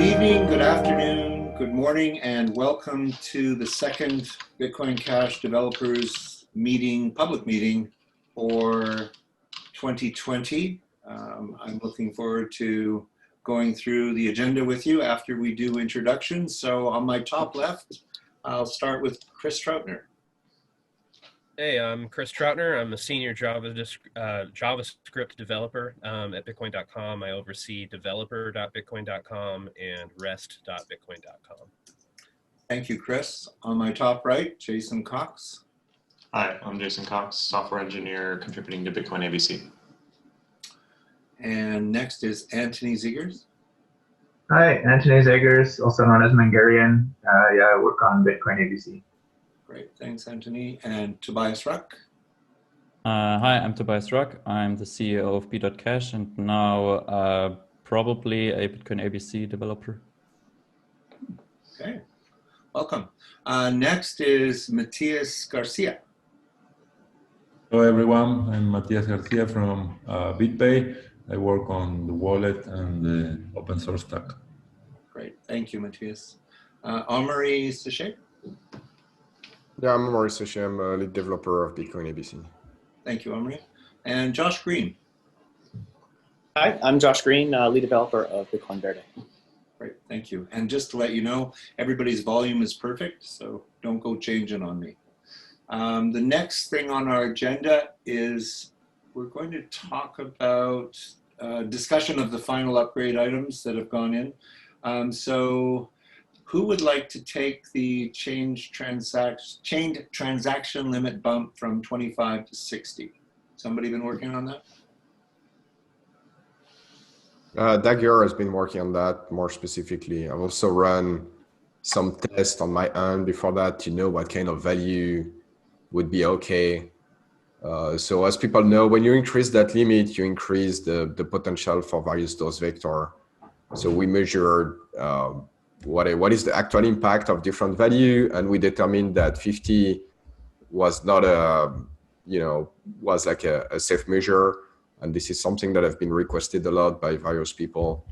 evening, good afternoon, good morning, and welcome to the second Bitcoin Cash developers meeting, public meeting for 2020. I'm looking forward to going through the agenda with you after we do introductions. So on my top left, I'll start with Chris Troutner. Hey, I'm Chris Troutner. I'm a senior JavaScript developer at bitcoin.com. I oversee developer.bitcoin.com and rest.bitcoin.com. Thank you, Chris. On my top right, Jason Cox. Hi, I'm Jason Cox, software engineer contributing to Bitcoin ABC. And next is Antony Zegers. Hi, Antony Zegers, also known as Mangarian. I work on Bitcoin ABC. Great, thanks, Antony. And Tobias Ruck. Hi, I'm Tobias Ruck. I'm the CEO of be.cash and now probably a Bitcoin ABC developer. Okay, welcome. Next is Matias Garcia. Hello everyone, I'm Matias Garcia from BitPay. I work on the wallet and the open source stack. Great, thank you, Matias. Amaury Séchet. Yeah, I'm Amaury Séchet. I'm a lead developer of Bitcoin ABC. Thank you, Amaury. And Josh Green. Hi, I'm Josh Green, lead developer of Bitcoin Verde. Great, thank you. And just to let you know, everybody's volume is perfect, so don't go changing on me. The next thing on our agenda is we're going to talk about discussion of the final upgrade items that have gone in. So who would like to take the chained transaction limit bump from 25 to 60? Somebody been working on that? Dagger has been working on that more specifically. I've also run some tests on my own before that to know what kind of value would be okay. So as people know, when you increase that limit, you increase the potential for various dose vector. So we measured what is the actual impact of different value, and we determined that 50 was not was like a safe measure. And this is something that have been requested a lot by various people.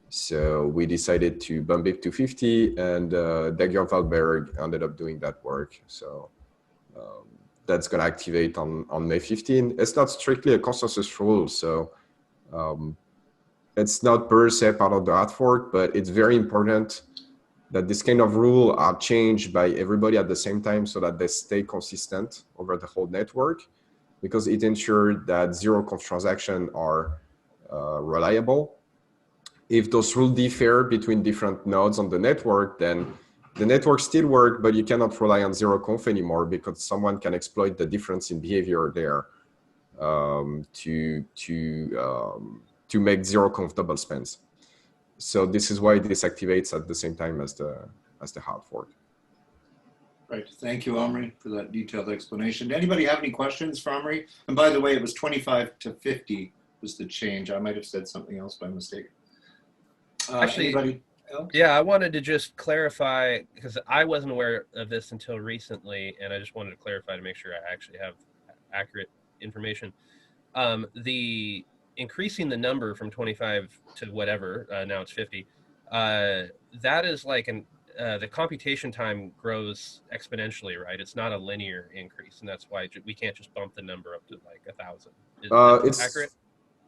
So we decided to bump it to 50, and Dagger Valberg ended up doing that work. So that's going to activate on May 15. It's not strictly a consensus rule, so it's not per se part of the hard fork, but it's very important that this kind of rule are changed by everybody at the same time so that they stay consistent over the whole network, because it ensures that zero-conf transactions are reliable. If those rules differ between different nodes on the network, then the network still works, but you cannot rely on zero-conf anymore because someone can exploit the difference in behavior there to make zero-conf double spends. So this is why this activates at the same time as the hard fork. Right. Thank you, Amaury, for that detailed explanation. Did anybody have any questions for Amaury? And by the way, it was 25 to 50 was the change. I might have said something else by mistake. Actually, anybody else? Yeah, I wanted to just clarify, because I wasn't aware of this until recently, and I just wanted to clarify to make sure I actually have accurate information. The increasing the number from 25 to whatever, now it's 50, that is like the computation time grows exponentially, right? It's not a linear increase, and that's why we can't just bump the number up to like 1,000. Is that accurate?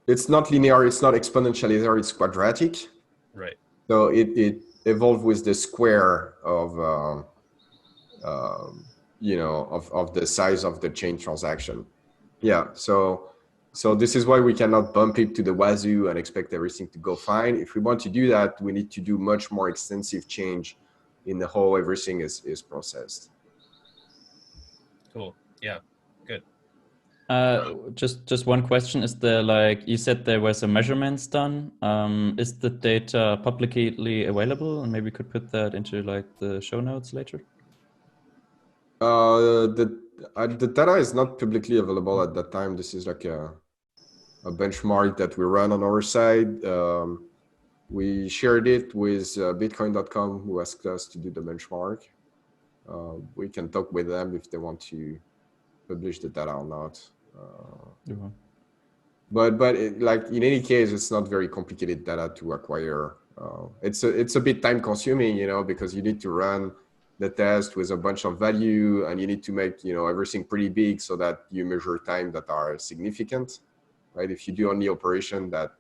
It's not linear, it's not exponential either, it's quadratic. Right. So it evolved with the square of of the size of the chain transaction. Yeah, so this is why we cannot bump it to the wazoo and expect everything to go fine. If we want to do that, we need to do much more extensive change in the whole everything is processed. Cool. Yeah. Good. Just one question. Is there, like you said, there was a measurements done? Is the data publicly available? And maybe we could put that into like the show notes later. The data is not publicly available at that time. This is like a benchmark that we run on our side. We shared it with bitcoin.com, who asked us to do the benchmark. We can talk with them if they want to publish the data or not. But like in any case, it's not very complicated data to acquire It's a bit time consuming, you know, because you need to run the test with a bunch of value, and you need to make, you know, everything pretty big so that you measure time that are significant, right? If you do only operation that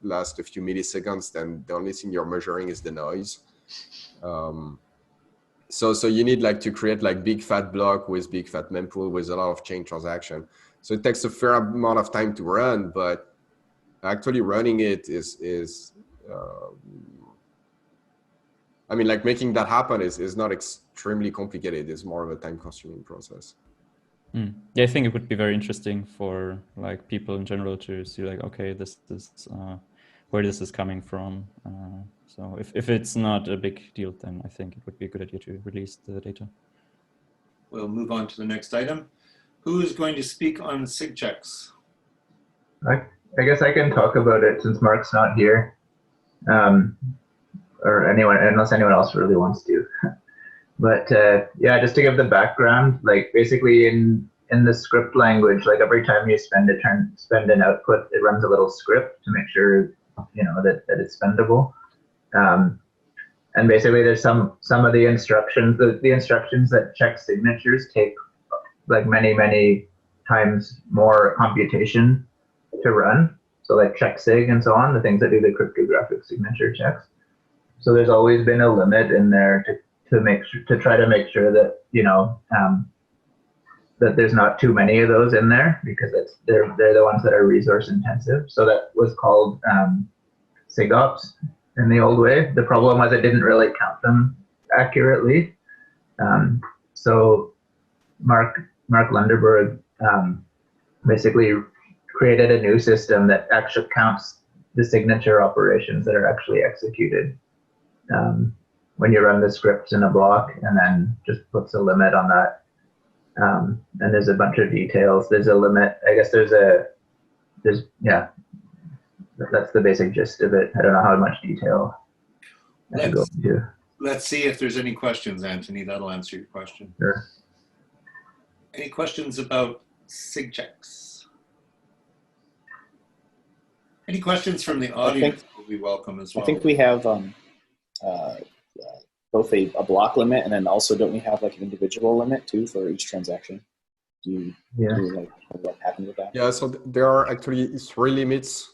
last a few milliseconds, then the only thing you're measuring is the noise. So you need like to create like big fat block with big fat mempool with a lot of chain transaction. So it takes a fair amount of time to run, but actually running it is I mean, like making that happen is not extremely complicated. It's more of a time-consuming process. Yeah, I think it would be very interesting for like people in general to see like, okay, this is where this is coming from. So if it's not a big deal, then I think it would be a good idea to release the data. We'll move on to the next item. Who is going to speak on SigChecks? I guess I can talk about it since Mark's not here. Or anyone, unless anyone else really wants to. But yeah, just to give the background, like basically in the script language, like every time you spend an output, it runs a little script to make sure, you know, that it's spendable. And basically there's some of the instructions, the instructions that check signatures take like many times more computation to run. So like check sig and so on, the things that do the cryptographic signature checks. So there's always been a limit in there to try to make sure that, you know, that there's not too many of those in there, because they're the ones that are resource intensive. So that was called SigOps in the old way. The problem was it didn't really count them accurately. So Mark Lunderberg basically created a new system that actually counts the signature operations that are actually executed when you run the scripts in a block, and then just puts a limit on that. And there's a bunch of details. There's a limit. I guess yeah, that's the basic gist of it. I don't know how much detail I should go into. Let's see if there's any questions, Antony. That'll answer your question. Sure. Any questions about SigChecks? Any questions from the audience will be welcome as well. I think we have both a block limit, and then also don't we have like an individual limit too for each transaction? Do you like what happened with that? Yeah, so there are actually 3 limits.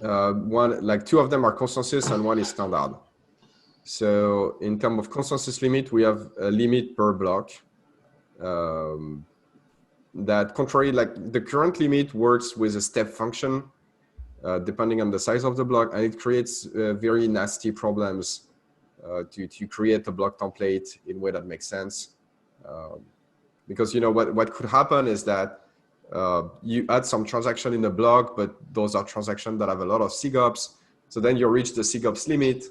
Two of them are consensus and one is standard. So in terms of consensus limit, we have a limit per block. That contrary, like the current limit works with a step function, depending on the size of the block, and it creates very nasty problems to create a block template in a way that makes sense. Because, you know, what could happen is that you add some transaction in the block, but those are transactions that have a lot of SigOps. So then you reach the SigOps limit,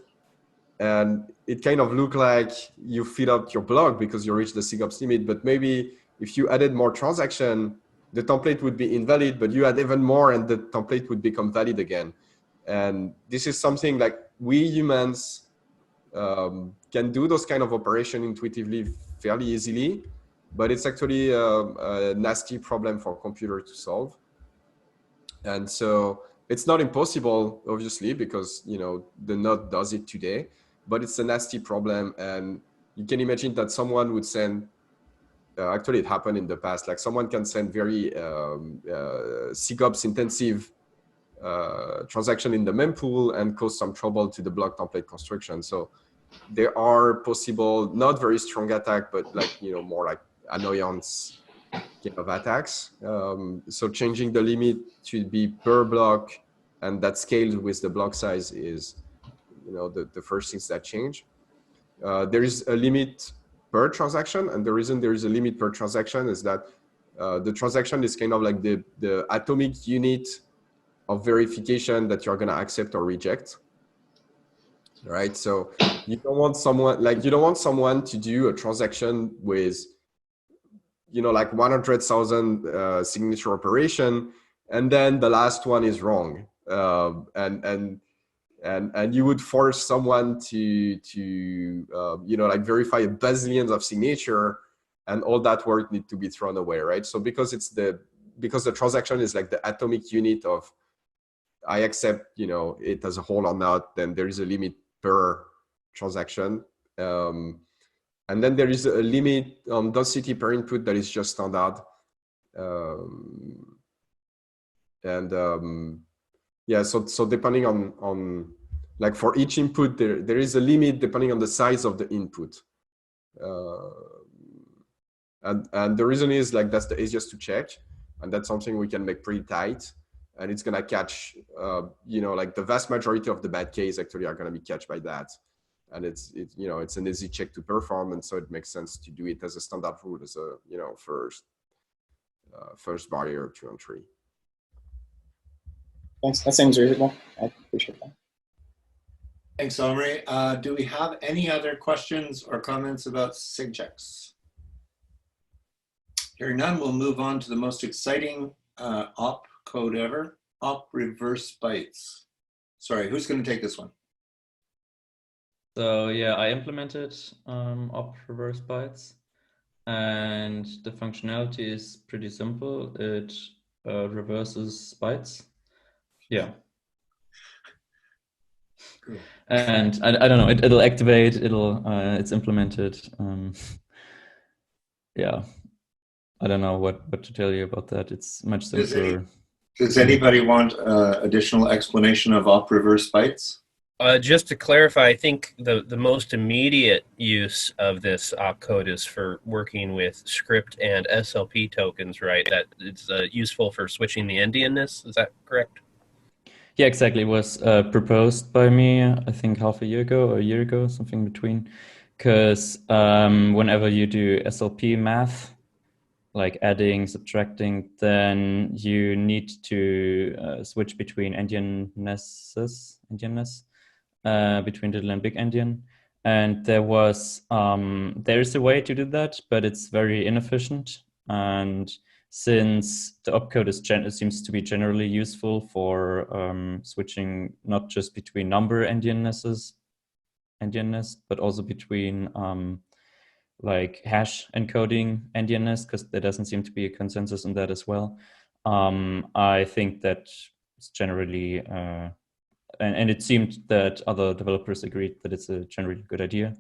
and it kind of look like you fill up your block because you reach the SigOps limit. But maybe if you added more transaction, the template would be invalid, but you add even more and the template would become valid again. And this is something like we humans can do those kind of operation intuitively fairly easily, but it's actually a nasty problem for a computer to solve. And so it's not impossible, obviously, because, you know, the node does it today, but it's a nasty problem. And you can imagine that someone would send, actually it happened in the past, like someone can send very SigOps intensive transaction in the mempool and cause some trouble to the block template construction. So there are possible, not very strong attack, but like, you know, more like annoyance kind of attacks. So changing the limit to be per block and that scales with the block size is, you know, the first things that change. There is a limit per transaction, and the reason there is a limit per transaction is that the transaction is kind of like the atomic unit of verification that you're going to accept or reject, right? So you don't want someone to do a transaction with, you know, like 100,000 signature operation, and then the last one is wrong, and you would force someone to you know, like verify bazillions of signature, and all that work need to be thrown away, right? So because the transaction is like the atomic unit of I accept, it as a whole or not, then there is a limit per transaction. And then there is a limit on density per input that is just standard. Yeah, so depending on like for each input, there is a limit depending on the size of the input. And the reason is like that's the easiest to check, and that's something we can make pretty tight, and it's gonna catch, like the vast majority of the bad case actually are gonna be catched by that. And it's an easy check to perform, and so it makes sense to do it as a standard rule, as a first barrier to entry. Thanks. That seems reasonable. I appreciate that. Thanks, Amaury. Do we have any other questions or comments about SigChecks? Hearing none, we'll move on to the most exciting op code ever, op reverse bytes. Sorry, who's going to take this one? So yeah, I implemented op reverse bytes, and the functionality is pretty simple. It reverses bytes. Yeah. Cool. And I don't know, it'll activate, it's implemented. Yeah, I don't know what to tell you about that. It's much simpler. Does anybody want additional explanation of op reverse bytes? Just to clarify, I think the most immediate use of this opcode is for working with script and SLP tokens, right? That it's useful for switching the endianness. Is that correct? Yeah, exactly. It was proposed by me, I think half a year ago or a year ago, something between. Because whenever you do SLP math, like adding, subtracting, then you need to switch between endianness, between little and big endian. And there is a way to do that, but it's very inefficient. And since the opcode seems to be generally useful for switching not just between number endianness, but also between like hash encoding endianness, because there doesn't seem to be a consensus on that as well. I think that it's generally, and it seemed that other developers agreed that it's a generally good idea.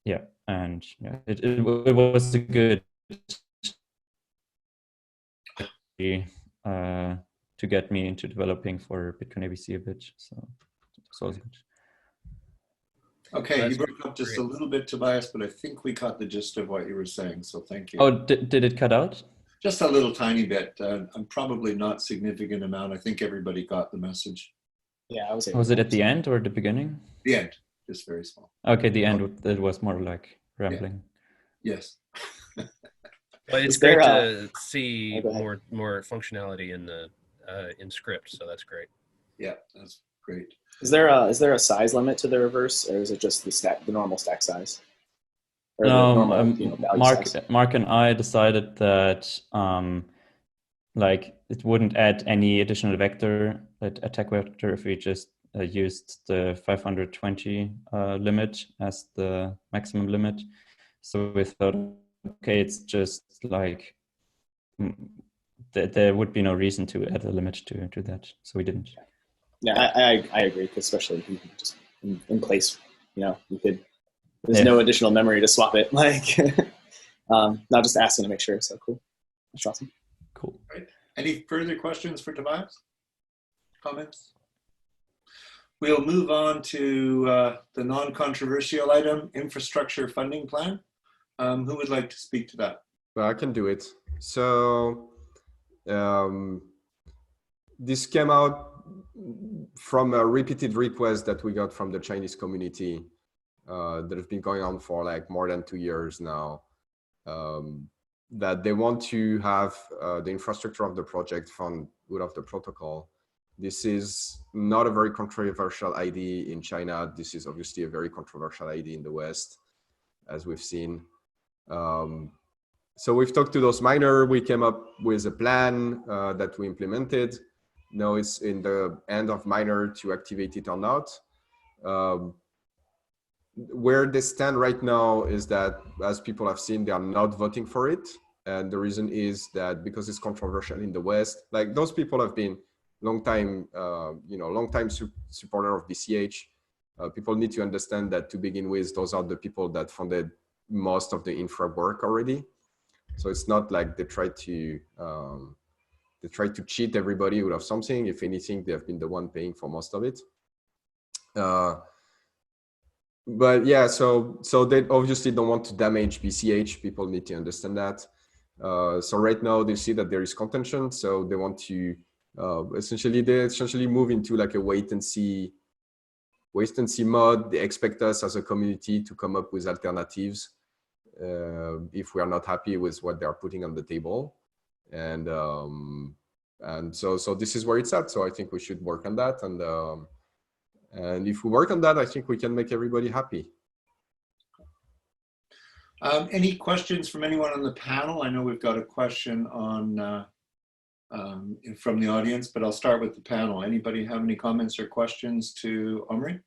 Yeah, and yeah, it was a good to get me into developing for Bitcoin ABC a bit. So it's always good. Okay, you broke up just a little bit, Tobias, but I think we caught the gist of what you were saying, so thank you. Oh, did it cut out? Just a little tiny bit, probably not significant amount. I think everybody got the message. Yeah, I was. Was it at the end or the beginning? The end, just very small. Okay, the end. It was more like rambling. Yeah. Yes. But it's great to see more functionality in the in script, so that's great. Yeah, that's great. Is there a size limit to the reverse, or is it just the normal stack size? Or No, size? Mark and I decided that like it wouldn't add any additional vector, attack vector, if we just used the 520 limit as the maximum limit. So we thought, okay, it's just like there would be no reason to add a limit to that, so we didn't. Yeah, I agree, because especially just in place, you could. There's no additional memory to swap it. Like, not just asking to make sure. So cool. That's awesome. Cool. Right. Any further questions for Tobias? Comments? We'll move on to the non-controversial item, infrastructure funding plan. Who would like to speak to that? Well, I can do it. So this came out from a repeated request that we got from the Chinese community that has been going on for like more than 2 years now, that they want to have the infrastructure of the project fund out of the protocol. This is not a very controversial idea in China. This is obviously a very controversial idea in the West, as we've seen. So we've talked to those miners. We came up with a plan that we implemented. Now it's in the end of miner to activate it or not. Where they stand right now is that, as people have seen, they are not voting for it. And the reason is that because it's controversial in the West, like those people have been long-time supporter of BCH. People need to understand that to begin with, those are the people that funded most of the infra work already. So it's not like they try to cheat everybody out of something. If anything, they have been the one paying for most of it. But yeah, so they obviously don't want to damage BCH. People need to understand that. So right now they see that there is contention, so they want to essentially move into like a wait and see mode. They expect us as a community to come up with alternatives if we are not happy with what they are putting on the table, and so this is where it's at. So I think we should work on that, and if we work on that, I think we can make everybody happy. Any questions from anyone on the panel? I know we've got a question on from the audience, but I'll start with the panel. Anybody have any comments or questions to Amaury?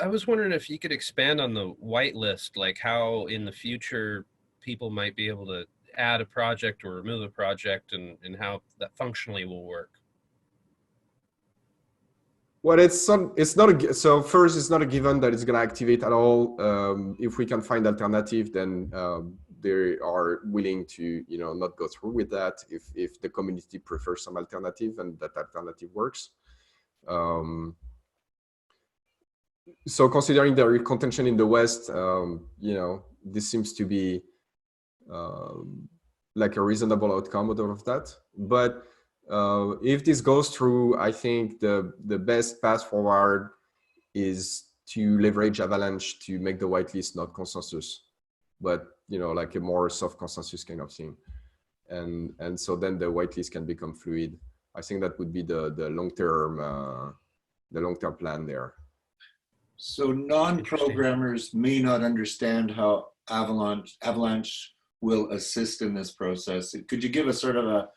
I was wondering if you could expand on the whitelist, like how in the future people might be able to add a project or remove a project, and how that functionally will work. Well, it's not a, so first, it's not a given that it's going to activate at all. If we can find alternative, then they are willing to, not go through with that if the community prefers some alternative and that alternative works. So considering there is contention in the West, this seems to be like a reasonable outcome out of that. But if this goes through, I think the best path forward is to leverage Avalanche to make the whitelist not consensus, but like a more soft consensus kind of thing, and so then the whitelist can become fluid. I think that would be the long-term plan there. So non-programmers may not understand how Avalanche will assist in this process. Could you give us sort of a,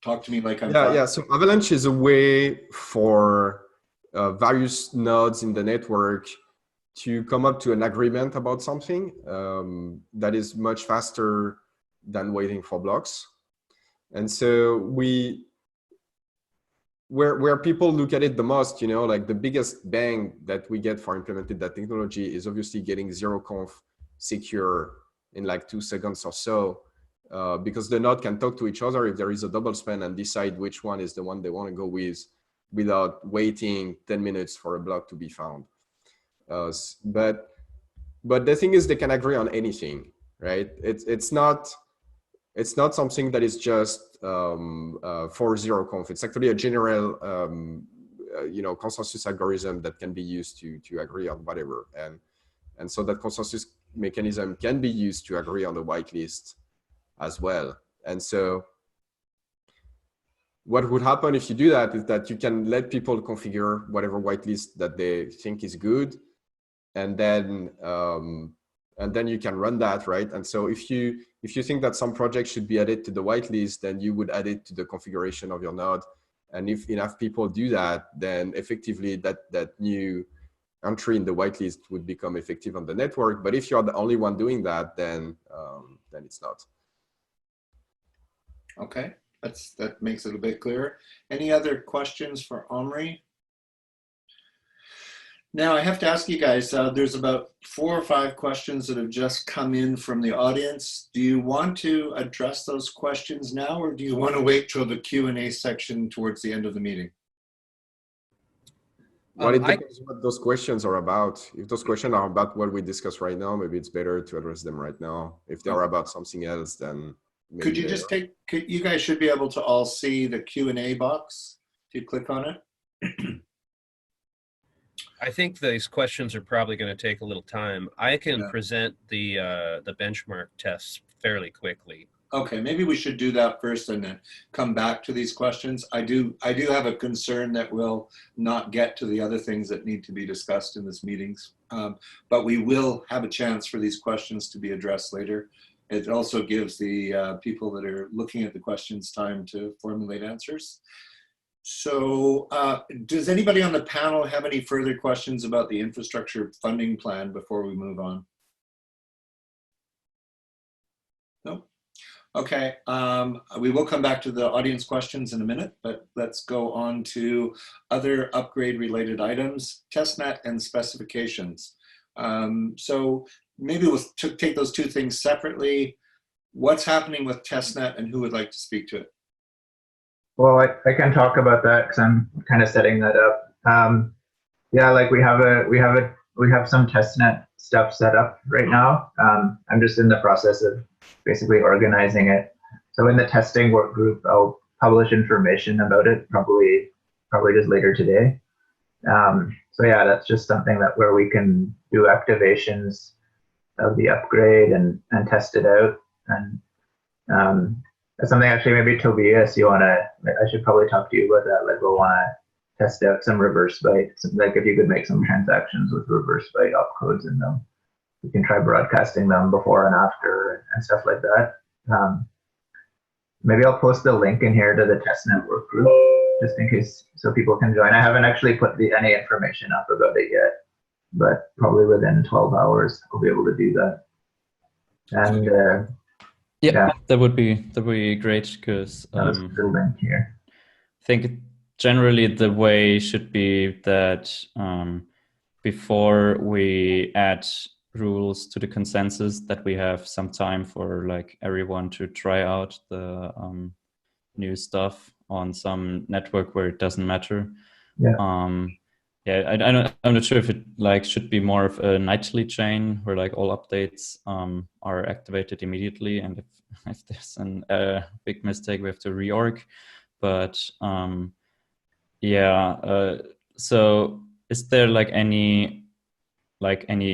talk to me like I'm yeah. So Avalanche is a way for various nodes in the network to come up to an agreement about something that is much faster than waiting for blocks. And so where people look at it the most, like the biggest bang that we get for implementing that technology is obviously getting zeroconf secure in like 2 seconds or so, because the node can talk to each other if there is a double span and decide which one is the one they want to go with without waiting 10 minutes for a block to be found. But the thing is, they can agree on anything, right? It's not something that is just for zeroconf. It's actually a general consensus algorithm that can be used to agree on whatever, and so that consensus mechanism can be used to agree on the whitelist as well. And so what would happen if you do that is that you can let people configure whatever whitelist that they think is good, and then you can run that, right? And so if you think that some project should be added to the whitelist, then you would add it to the configuration of your node. And if enough people do that, then effectively that new entry in the whitelist would become effective on the network. But if you're the only one doing that, then it's not. Okay, that makes it a bit clearer. Any other questions for Amaury? Now I have to ask you guys, there's about 4 or 5 questions that have just come in from the audience. Do you want to address those questions now, or do you want to wait till the Q&A section towards the end of the meeting? Well, it depends what those questions are about. If those questions are about what we discussed right now, maybe it's better to address them right now. If they are about something else, then maybe could you just you guys should be able to all see the Q&A box if you click on it. I think these questions are probably going to take a little time. I can present the benchmark tests fairly quickly. Okay, maybe we should do that first and then come back to these questions. I do have a concern that we'll not get to the other things that need to be discussed in this meetings, but we will have a chance for these questions to be addressed later. It also gives the people that are looking at the questions time to formulate answers. So does anybody on the panel have any further questions about the infrastructure funding plan before we move on? No? Okay, we will come back to the audience questions in a minute, but let's go on to other upgrade related items, testnet and specifications. So maybe we'll take those two things separately. What's happening with testnet and who would like to speak to it? Well, I can talk about that because I'm kind of setting that up. Yeah, like we have some testnet stuff set up right now. I'm just in the process of basically organizing it. So in the testing work group, I'll publish information about it probably just later today. So yeah, that's just something where we can do activations of the upgrade and test it out. And that's something actually maybe Tobias, I should probably talk to you about that. Like we'll want to test out some reverse bytes. Like if you could make some transactions with reverse byte opcodes in them, we can try broadcasting them before and after and stuff like that. Maybe I'll post the link in here to the testnet work group just in case so people can join. I haven't actually put any information up about it yet, but probably within 12 hours I'll be able to do that. And yeah, that would be great because the link here. I think generally the way should be that before we add rules to the consensus, that we have some time for like everyone to try out the new stuff on some network where it doesn't matter. Yeah. I'm not sure if it like should be more of a nightly chain where like all updates are activated immediately, and if there's a big mistake, we have to reorg. But so is there like any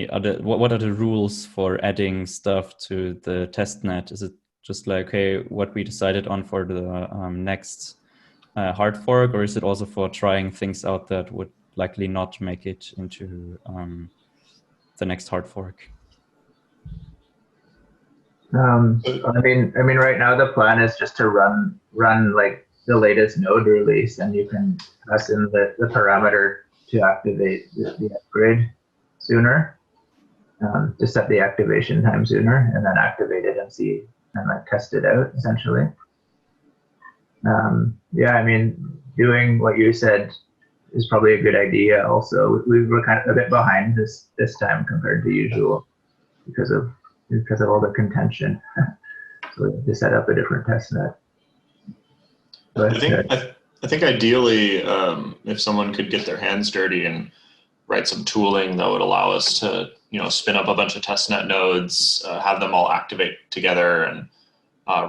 other what are the rules for adding stuff to the testnet? Is it just like, okay, what we decided on for the next hard fork, or is it also for trying things out that would likely not make it into the next hard fork? I mean, right now the plan is just to run like the latest node release, and you can pass in the parameter to activate the upgrade sooner, to set the activation time sooner, and then activate it and like test it out essentially. Yeah, I mean, doing what you said is probably a good idea. Also, we were kind of a bit behind this time compared to usual because of all the contention. So we had to set up a different testnet. But I think ideally, if someone could get their hands dirty and write some tooling that would allow us to, spin up a bunch of testnet nodes, have them all activate together, and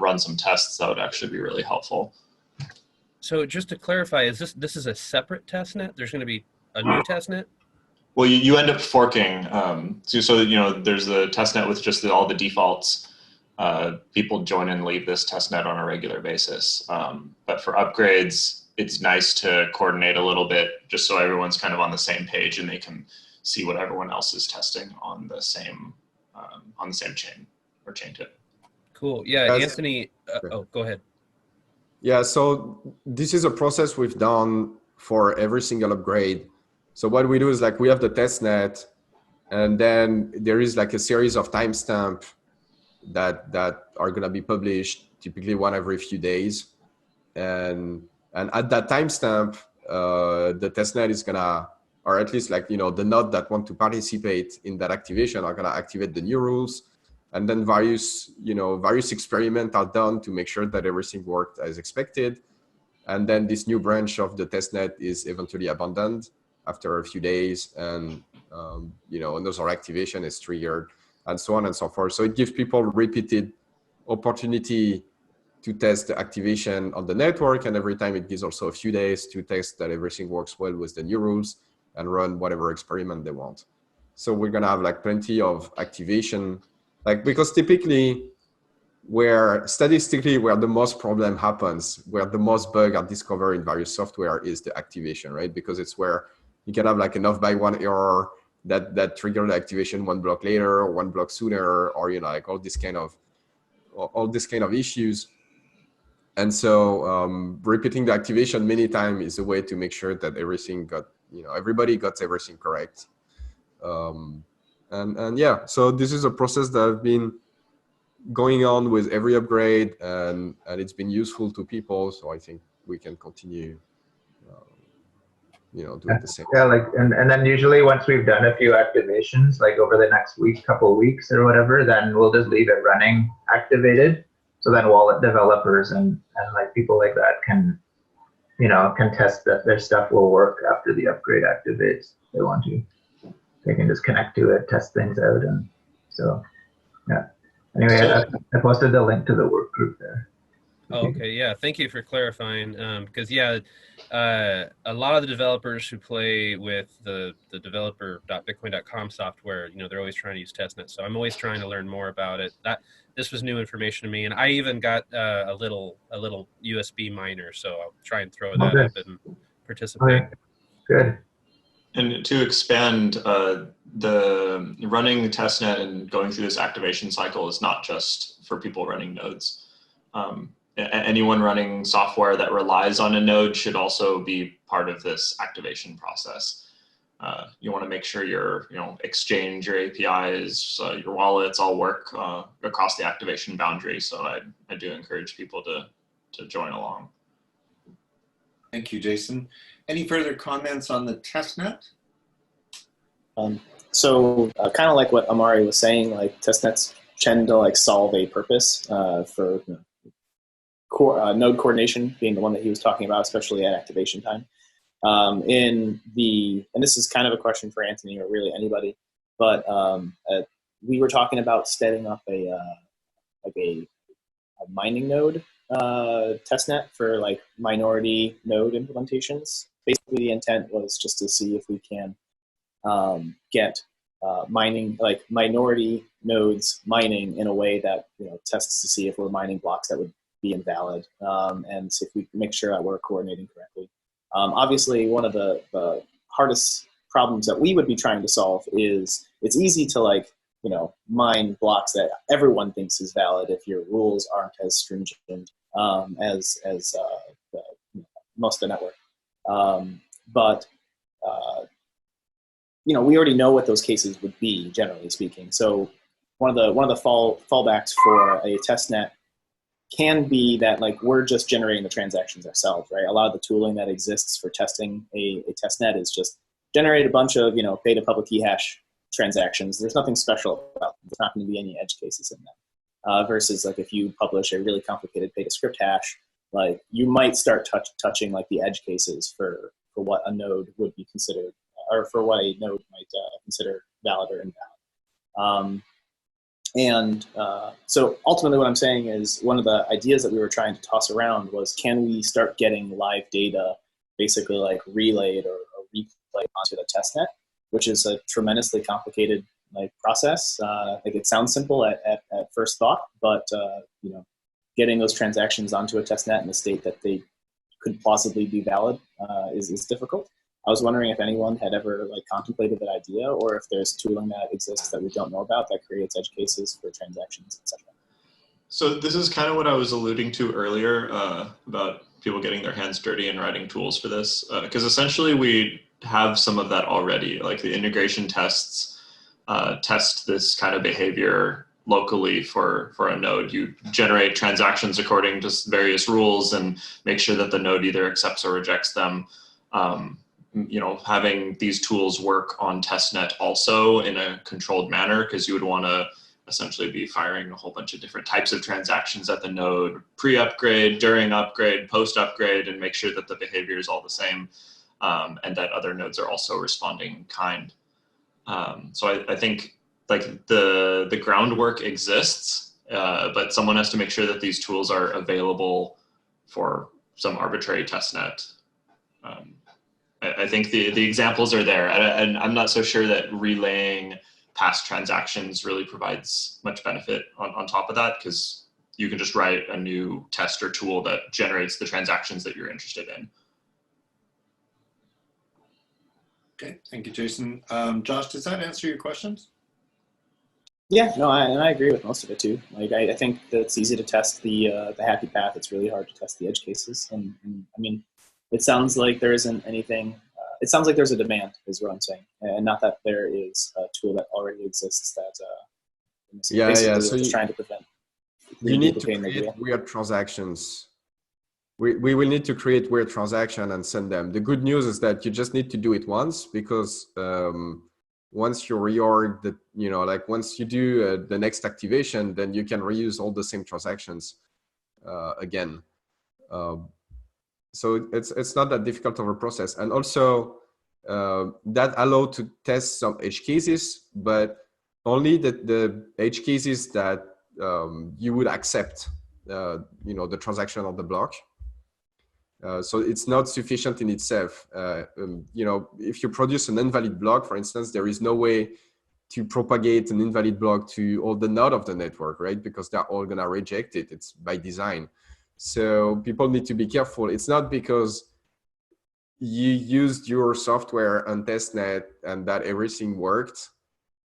run some tests, that would actually be really helpful. So just to clarify, this is a separate testnet? There's going to be a new testnet? Well, you end up forking. So there's the testnet with just all the defaults. People join and leave this testnet on a regular basis. But for upgrades, it's nice to coordinate a little bit just so everyone's kind of on the same page and they can see what everyone else is testing on the same chain or chain tip. Cool. Yeah, Antony. Oh, go ahead. Yeah, so this is a process we've done for every single upgrade. So what we do is like we have the testnet, and then there is like a series of timestamp that are going to be published, typically one every few days. And at that timestamp, the testnet is going to, or at least like, the node that want to participate in that activation are going to activate the new rules. And then various experiments are done to make sure that everything worked as expected. And then this new branch of the testnet is eventually abandoned after a few days, and another activation is triggered, and so on and so forth. So it gives people repeated opportunity to test the activation on the network, and every time it gives also a few days to test that everything works well with the new rules and run whatever experiment they want. So we're gonna have like plenty of activation, because typically statistically where the most problem happens, where the most bug are discovered in various software is the activation, right? Because it's where you can have like an off by one error that trigger the activation one block later or one block sooner, or like all this kind of issues. And so repeating the activation many times is a way to make sure that everything got, everybody got everything correct. And yeah, so this is a process that I've been going on with every upgrade, and it's been useful to people. So I think we can continue, doing the same. Yeah, like, and then usually once we've done a few activations, like over the next couple of weeks or whatever, then we'll just leave it running activated. So then wallet developers and like people like that can test that their stuff will work after the upgrade activates. If they want to, they can just connect to it, test things out, and so yeah. Anyway, I posted the link to the work group there. Oh, okay, yeah. Thank you for clarifying. Because yeah, a lot of the developers who play with the developer.bitcoin.com software, they're always trying to use testnet. So I'm always trying to learn more about it. This was new information to me, and I even got a little USB miner. So I'll try and throw that up and participate. Okay. Good. And to expand, the running testnet and going through this activation cycle is not just for people running nodes. Anyone running software that relies on a node should also be part of this activation process. You want to make sure your exchange, your APIs, your wallets all work across the activation boundary. So I do encourage people to join along. Thank you, Jason. Any further comments on the testnet? So kind of like what Amaury was saying, like testnets tend to solve a purpose for node coordination being the one that he was talking about, especially at activation time. And this is kind of a question for Antony or really anybody, but we were talking about setting up a mining node testnet for minority node implementations. Basically, the intent was just to see if we can get mining, minority nodes mining in a way that tests to see if we're mining blocks that would be invalid, and see if we can make sure that we're coordinating correctly. Obviously, one of the hardest problems that we would be trying to solve is it's easy to mine blocks that everyone thinks is valid if your rules aren't as stringent as most of the network. But we already know what those cases would be, generally speaking. So one of the fallbacks for a testnet can be that we're just generating the transactions ourselves, right? A lot of the tooling that exists for testing a testnet is just generate a bunch of beta public key hash transactions. There's nothing special about them. There's not going to be any edge cases in them. Versus if you publish a really complicated beta script hash, you might start touching the edge cases for what a node would be considered, or for what a node might consider valid or invalid. So ultimately what I'm saying is one of the ideas that we were trying to toss around was, can we start getting live data basically relayed or replayed onto the testnet, which is a tremendously complicated process. It sounds simple at first thought, but getting those transactions onto a testnet in the state that they could plausibly be valid is difficult. I was wondering if anyone had ever contemplated that idea, or if there's tooling that exists that we don't know about that creates edge cases for transactions, etc. So this is kind of what I was alluding to earlier about people getting their hands dirty and writing tools for this, because essentially we have some of that already. The integration tests test this kind of behavior locally for a node. You generate transactions according to various rules and make sure that the node either accepts or rejects them. Having these tools work on testnet also in a controlled manner, because you would want to essentially be firing a whole bunch of different types of transactions at the node, pre-upgrade, during upgrade, post-upgrade, and make sure that the behavior is all the same, and that other nodes are also responding in kind. So I think the groundwork exists, but someone has to make sure that these tools are available for some arbitrary testnet. I think the examples are there, and I'm not so sure that relaying past transactions really provides much benefit on top of that, because you can just write a new test or tool that generates the transactions that you're interested in. Okay, thank you, Jason. Josh, does that answer your questions? Yeah, no, I agree with most of it too. I think that it's easy to test the happy path. It's really hard to test the edge cases, and I mean, it sounds like there isn't anything. It sounds like there's a demand, is what I'm saying, and not that there is a tool that already exists that So just trying to prevent. you need to reduplicating the create data. weird transactions. We will need to create weird transaction and send them. The good news is that you just need to do it once, because once you reorg the, like once you do the next activation, then you can reuse all the same transactions again. So it's not that difficult of a process. And also that allow to test some edge cases, but only the edge cases that you would accept, the transaction of the block. So it's not sufficient in itself. If you produce an invalid block, for instance, there is no way to propagate an invalid block to all the nodes of the network, right? Because they're all gonna reject it. It's by design. So people need to be careful. It's not because you used your software on testnet and that everything worked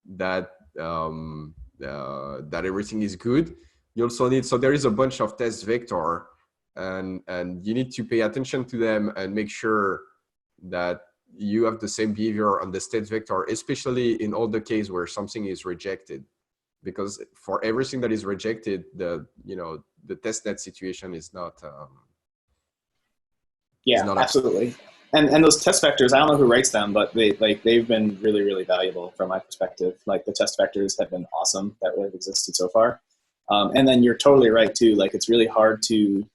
that that everything is good. You also need, so there is a bunch of test vector, and you need to pay attention to them and make sure that you have the same behavior on the state vector, especially in all the case where something is rejected, because for everything that is rejected, the testnet situation is not. Absolutely. And those test vectors, I don't know who writes them, but they've been really, really valuable from my perspective. Like the test vectors have been awesome that have existed so far. And then you're totally right too. Like it's really hard to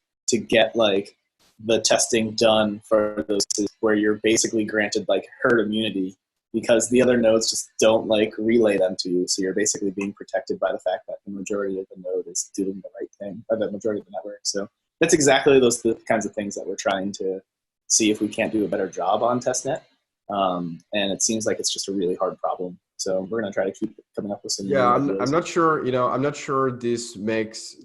get like the testing done for those where you're basically granted like herd immunity, because the other nodes just don't like relay them to you. So you're basically being protected by the fact that the majority of the node is doing the right thing, or the majority of the network. So that's exactly the kinds of things that we're trying to see if we can't do a better job on testnet. And it seems like it's just a really hard problem. So we're going to try to keep coming up with some. Yeah, I'm not sure, I'm not sure this makes,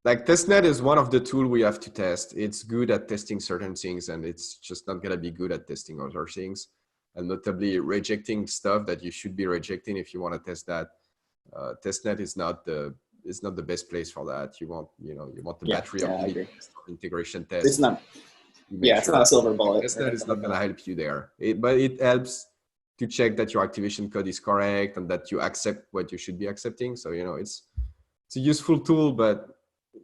like testnet is one of the tools we have to test. It's good at testing certain things, and it's just not going to be good at testing other things, and notably rejecting stuff that you should be rejecting if you want to test that. Testnet is not the best place for that. You want the battery of integration test. It's not. It's not a silver bullet. Testnet is not going to help you there, but it helps to check that your activation code is correct and that you accept what you should be accepting. So it's a useful tool, but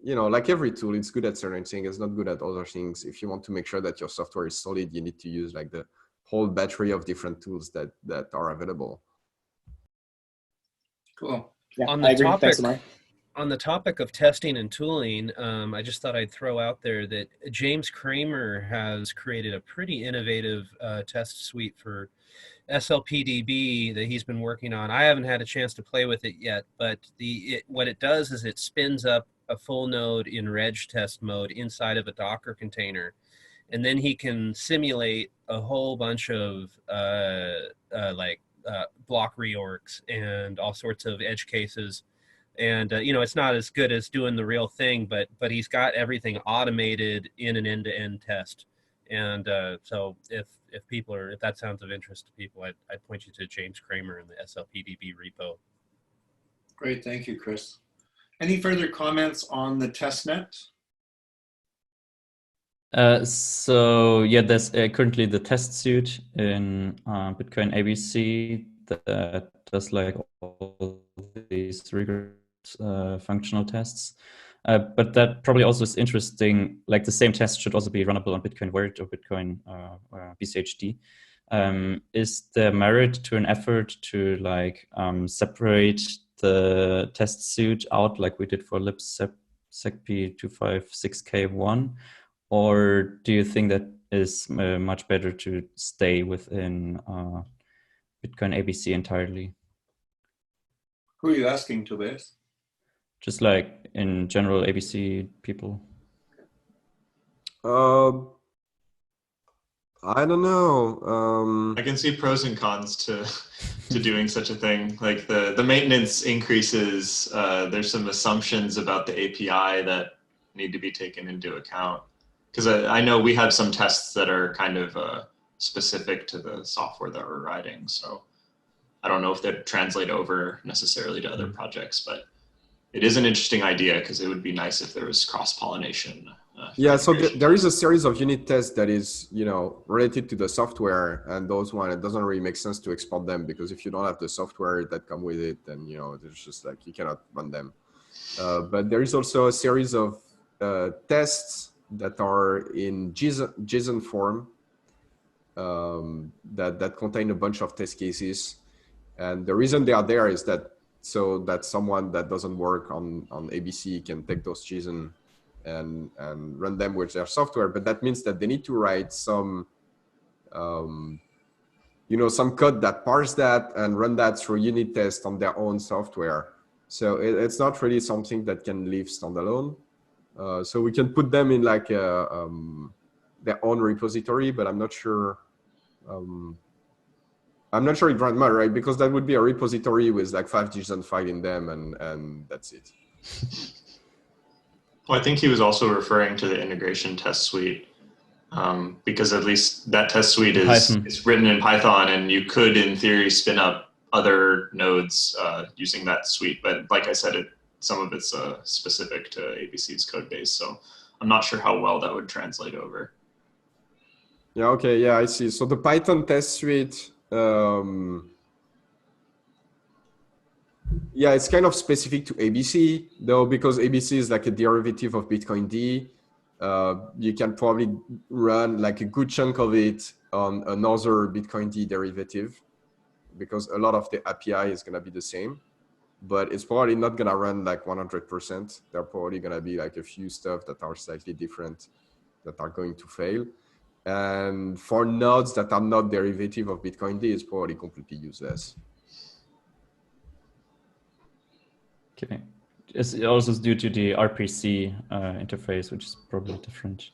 like every tool, it's good at certain things. It's not good at other things. If you want to make sure that your software is solid, you need to use like the whole battery of different tools that are available. Cool. Yeah, On I the agree. topic, Thanks, Amaury. on the topic of testing and tooling, I just thought I'd throw out there that James Kramer has created a pretty innovative test suite for SLPDB that he's been working on. I haven't had a chance to play with it yet, but what it does is it spins up a full node in reg test mode inside of a Docker container. And then he can simulate a whole bunch of block reorgs and all sorts of edge cases. And, it's not as good as doing the real thing, but he's got everything automated in an end-to-end test. And so if that sounds of interest to people, I'd point you to James Kramer in the SLPDB repo. Great, thank you, Chris. Any further comments on the testnet? So yeah, there's currently the test suite in Bitcoin ABC that does like all these rigorous functional tests. But that probably also is interesting. Like the same test should also be runnable on Bitcoin Verde or Bitcoin BCHD. Is there merit to an effort to like separate the test suite out like we did for libsec P256K1? Or do you think that is much better to stay within Bitcoin ABC entirely? Who are you asking, Tobias? Just like in general ABC people. I don't know. I can see pros and cons to doing such a thing. Like the maintenance increases. There's some assumptions about the API that need to be taken into account. Because I know we have some tests that are kind of specific to the software that we're writing. So I don't know if that translate over necessarily to other projects, but it is an interesting idea because it would be nice if there was cross-pollination. Yeah, so there is a series of unit tests that is, related to the software, and those one, it doesn't really make sense to export them because if you don't have the software that come with it, then, there's just like, you cannot run them. But there is also a series of tests that are in JSON form that contain a bunch of test cases. And the reason they are there is that so that someone that doesn't work on ABC can take those JSON and run them with their software. But that means that they need to write some some code that parse that and run that through unit tests on their own software. So it's not really something that can live standalone. So we can put them in like their own repository, but I'm not sure. I'm not sure it runs much, right? Because that would be a repository with like 5 JSON files in them, and that's it. Well, I think he was also referring to the integration test suite, because at least that test suite is written in Python, and you could, in theory, spin up other nodes using that suite. But like I said, some of it's specific to ABC's code base, so I'm not sure how well that would translate over. Yeah, okay, yeah, I see. So the Python test suite, yeah, it's kind of specific to ABC, though, because ABC is like a derivative of Bitcoin D. You can probably run like a good chunk of it on another Bitcoin D derivative, because a lot of the API is going to be the same, but it's probably not going to run like 100%. There are probably going to be like a few stuff that are slightly different that are going to fail. And for nodes that are not derivative of Bitcoin D, it's probably completely useless. Okay. It's also due to the RPC interface, which is probably different.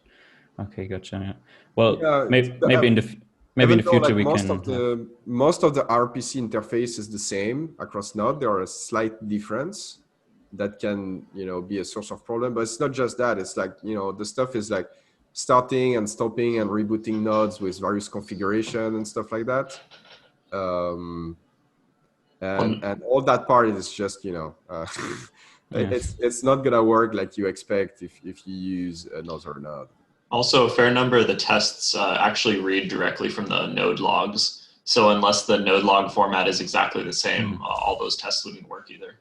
Okay, gotcha. Yeah. Well, yeah, maybe in the future like we most can. Most of the RPC interface is the same across node. There are a slight difference that can be a source of problem, but it's not just that. It's like the stuff is like starting and stopping and rebooting nodes with various configuration and stuff like that. And all that part is just it's not gonna work like you expect if you use another node. Also, a fair number of the tests actually read directly from the node logs. So unless the node log format is exactly the same, all those tests wouldn't work either.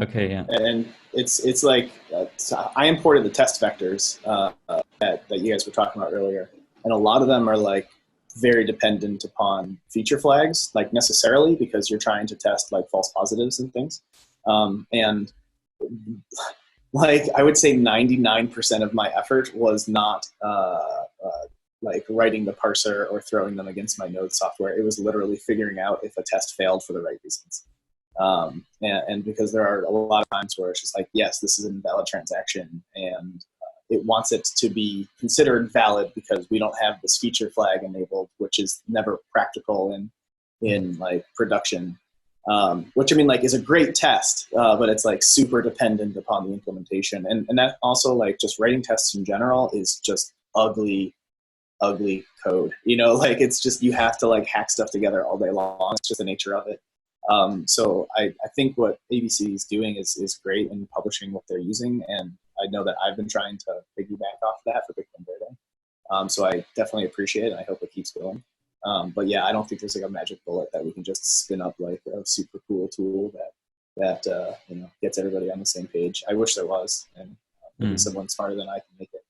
Okay, yeah. And it's like I imported the test vectors that you guys were talking about earlier, and a lot of them are like very dependent upon feature flags, like necessarily because you're trying to test like false positives and things. And like I would say 99% of my effort was not like writing the parser or throwing them against my node software. It was literally figuring out if a test failed for the right reasons. And because there are a lot of times where it's just like, yes, this is an invalid transaction, and it wants it to be considered valid because we don't have this feature flag enabled, which is never practical in like production. Which I mean, like, is a great test, but it's like super dependent upon the implementation, and that also like just writing tests in general is just ugly code. Like it's just you have to like hack stuff together all day long. It's just the nature of it. So I think what ABC is doing is great in publishing what they're using, and I know that I've been trying to piggyback off that for Bitcoin Verde. So I definitely appreciate it, and I hope it keeps going. But yeah, I don't think there's like a magic bullet that we can just spin up like a super cool tool that gets everybody on the same page. I wish there was, and maybe someone smarter than I can make it.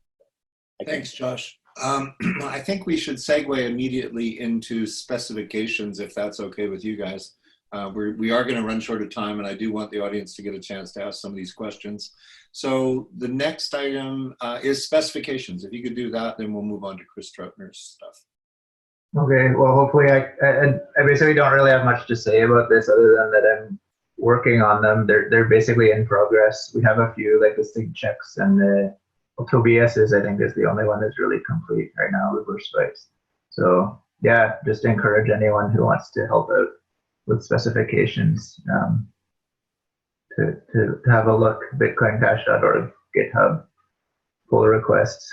Thanks, Josh. I think we should segue immediately into specifications, if that's okay with you guys. We are going to run short of time, and I do want the audience to get a chance to ask some of these questions. So the next item is specifications. If you could do that, then we'll move on to Chris Troutner's stuff. Okay, well, hopefully I basically don't really have much to say about this other than that I'm working on them. They're basically in progress. We have a few, like the SigChecks and the Tobias I think is the only one that's really complete right now, reverse bytes. So yeah, just encourage anyone who wants to help out with specifications to have a look. bitcoincash.org, GitHub, pull requests.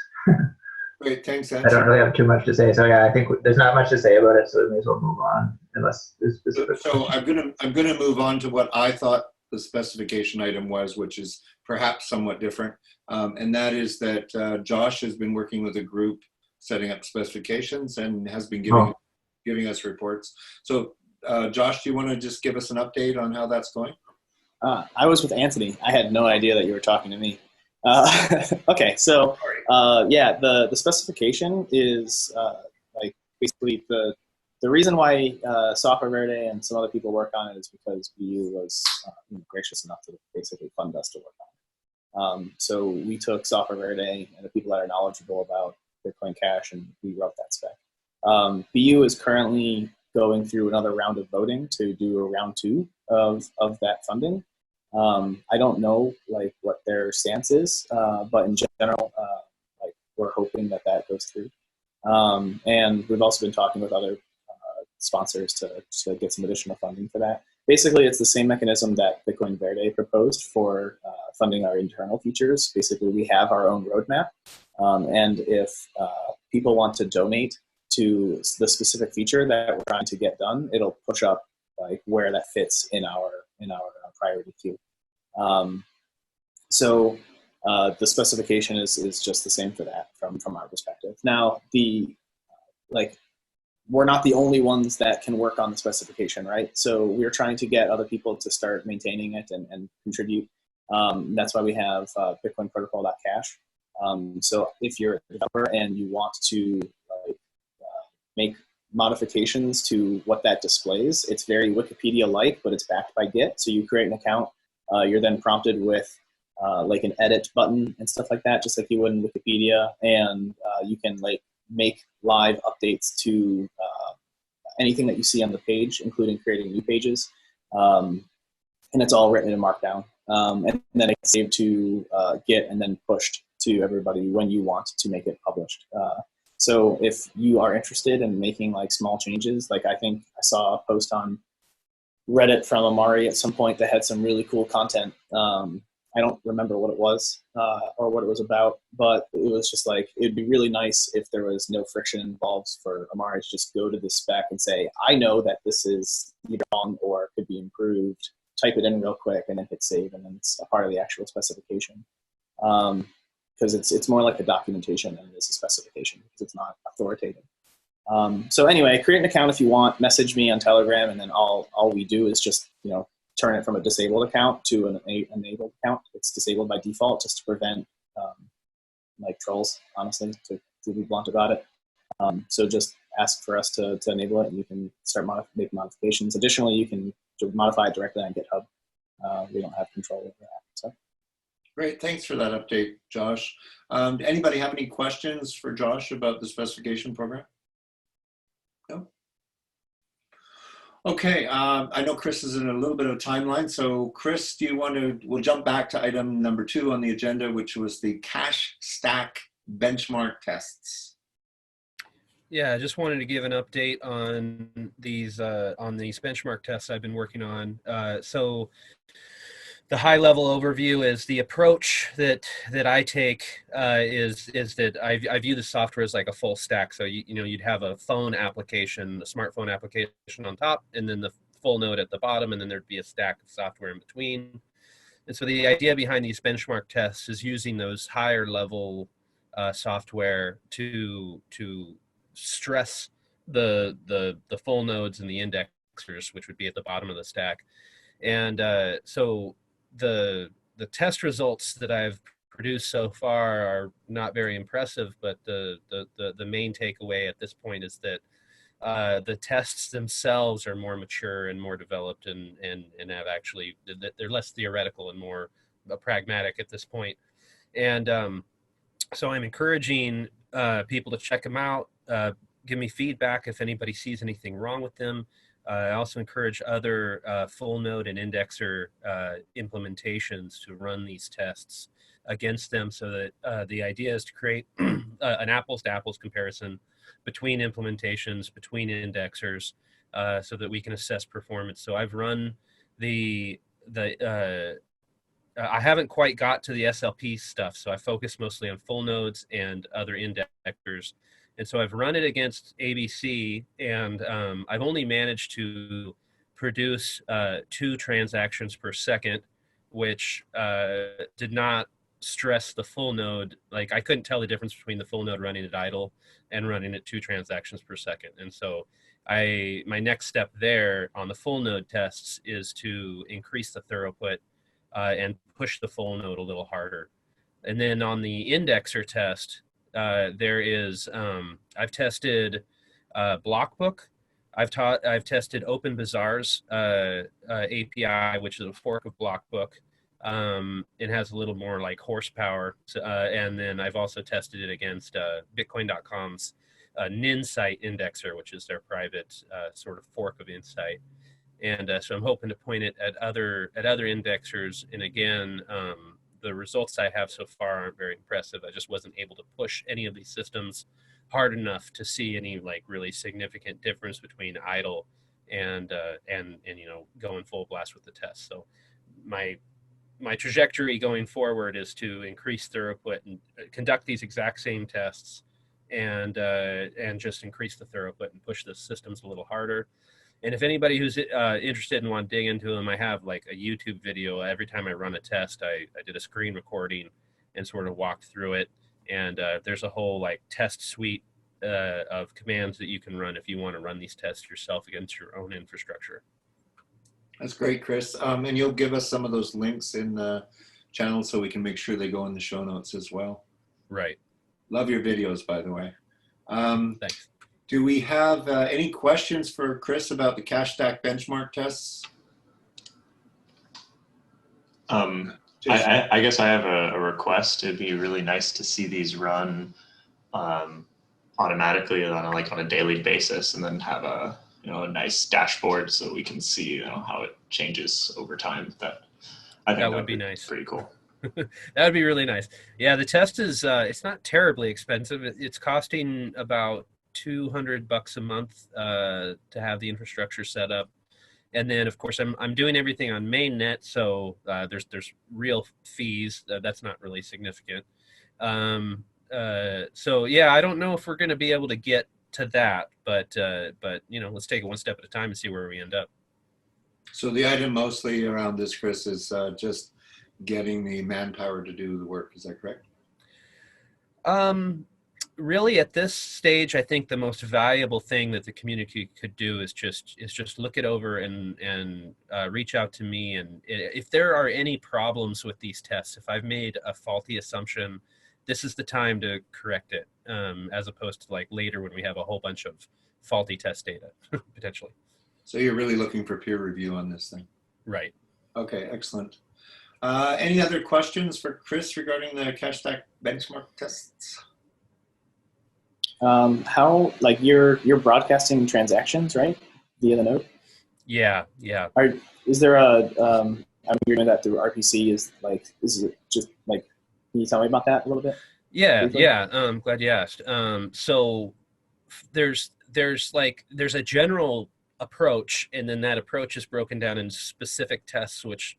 Great, thanks, I don't really have too much to say. So yeah, I think there's not much to say about it, so we may as well move on unless there's specific. So I'm gonna move on to what I thought the specification item was, which is perhaps somewhat different, and that is that Josh has been working with a group setting up specifications and has been giving us reports. So Josh, do you want to just give us an update on how that's going? I was with Antony. I had no idea that you were talking to me. Okay, so yeah, the specification is like basically the reason why Software Verde and some other people work on it is because BU was gracious enough to basically fund us to work on it. So we took Software Verde and the people that are knowledgeable about Bitcoin Cash, and we wrote that spec. BU is currently going through another round of voting to do a round 2 of that funding. I don't know like what their stance is, but in general, like we're hoping that that goes through. And we've also been talking with other sponsors to get some additional funding for that. Basically, it's the same mechanism that Bitcoin Verde proposed for funding our internal features. Basically, we have our own roadmap, and if people want to donate to the specific feature that we're trying to get done, it'll push up like where that fits in our priority queue. So the specification is just the same for that from our perspective. Now, we're not the only ones that can work on the specification, right? So we're trying to get other people to start maintaining it and contribute. That's why we have Bitcoin protocol.cash. So if you're a developer and you want to make modifications to what that displays, it's very Wikipedia-like, but it's backed by Git. So you create an account, you're then prompted with like an edit button and stuff like that, just like you would in Wikipedia, and you can like make live updates to anything that you see on the page, including creating new pages, and it's all written in Markdown, and then it's saved to Git and then pushed to everybody when you want to make it published. So if you are interested in making like small changes, like I think I saw a post on Reddit from Amaury at some point that had some really cool content. I don't remember what it was or what it was about, but it was just like, it'd be really nice if there was no friction involved for Amaury to just go to the spec and say, I know that this is either wrong or could be improved, type it in real quick and then hit save, and then it's a part of the actual specification. Because it's more like a documentation than it is a specification, because it's not authoritative. So anyway, create an account if you want, message me on Telegram, and then all we do is just, turn it from a disabled account to an enabled account. It's disabled by default just to prevent like trolls, honestly, to be blunt about it. So just ask for us to enable it, and you can start make modifications. Additionally, you can modify it directly on GitHub. We don't have control over that. So. Great, thanks for that update, Josh. Anybody have any questions for Josh about the specification program? No? Okay, I know Chris is in a little bit of a timeline. So Chris, we'll jump back to item number 2 on the agenda, which was the cache stack benchmark tests. Yeah, I just wanted to give an update on these benchmark tests I've been working on. So the high level overview is the approach that I take is that I view the software as like a full stack. So you'd have a phone application, a smartphone application on top, and then the full node at the bottom, and then there'd be a stack of software in between. And so the idea behind these benchmark tests is using those higher level software to stress the full nodes and the indexers, which would be at the bottom of the stack. And so the test results that I've produced so far are not very impressive, but the main takeaway at this point is that the tests themselves are more mature and more developed and have actually, they're less theoretical and more pragmatic at this point. And so I'm encouraging people to check them out, give me feedback if anybody sees anything wrong with them. I also encourage other full node and indexer implementations to run these tests against them, so that the idea is to create an apples to apples comparison between implementations, between indexers, so that we can assess performance. So I've run I haven't quite got to the SLP stuff, so I focus mostly on full nodes and other indexers. And so I've run it against ABC, and I've only managed to produce 2 transactions per second, which did not stress the full node. Like, I couldn't tell the difference between the full node running at idle and running at 2 transactions per second. And so my next step there on the full node tests is to increase the throughput and push the full node a little harder. And then on the indexer test, there is, I've tested Blockbook. I've tested OpenBazaar's API, which is a fork of Blockbook. It has a little more like horsepower. And then I've also tested it against Bitcoin.com's Ninsight indexer, which is their private sort of fork of Insight. And so I'm hoping to point it at other indexers. And again, the results I have so far aren't very impressive. I just wasn't able to push any of these systems hard enough to see any like really significant difference between idle and you know, going full blast with the test. So my trajectory going forward is to increase throughput and conduct these exact same tests and just increase the throughput and push the systems a little harder. And if anybody who's interested and want to dig into them, I have like a YouTube video. Every time I run a test, I did a screen recording and sort of walked through it. And there's a whole like test suite of commands that you can run if you want to run these tests yourself against your own infrastructure. That's great, Chris. And you'll give us some of those links in the channel so we can make sure they go in the show notes as well. Right. Love your videos, by the way. Thanks. Do we have any questions for Chris about the cash stack benchmark tests? I guess I have a request. It'd be really nice to see these run automatically on a daily basis, and then have a nice dashboard so we can see how it changes over time. I think that would be nice. Pretty cool. That would be really nice. Yeah, the test is it's not terribly expensive. It's costing about $200 a month to have the infrastructure set up. And then, of course, I'm doing everything on mainnet, so there's real fees. That's not really significant. So yeah, I don't know if we're going to be able to get to that, but let's take it one step at a time and see where we end up. So the item mostly around this, Chris, is just getting the manpower to do the work. Is that correct? Really, at this stage, I think the most valuable thing that the community could do is just look it over and reach out to me. And if there are any problems with these tests, if I've made a faulty assumption, this is the time to correct it, as opposed to like later when we have a whole bunch of faulty test data, potentially. So you're really looking for peer review on this thing? Right. Okay, excellent. Any other questions for Chris regarding the cash stack benchmark tests? How, like, you're broadcasting transactions, right, via the node? Yeah. Is there I'm doing that through RPC. Is it just like, can you tell me about that a little bit? Yeah. I'm glad you asked. So there's a general approach, and then that approach is broken down into specific tests, which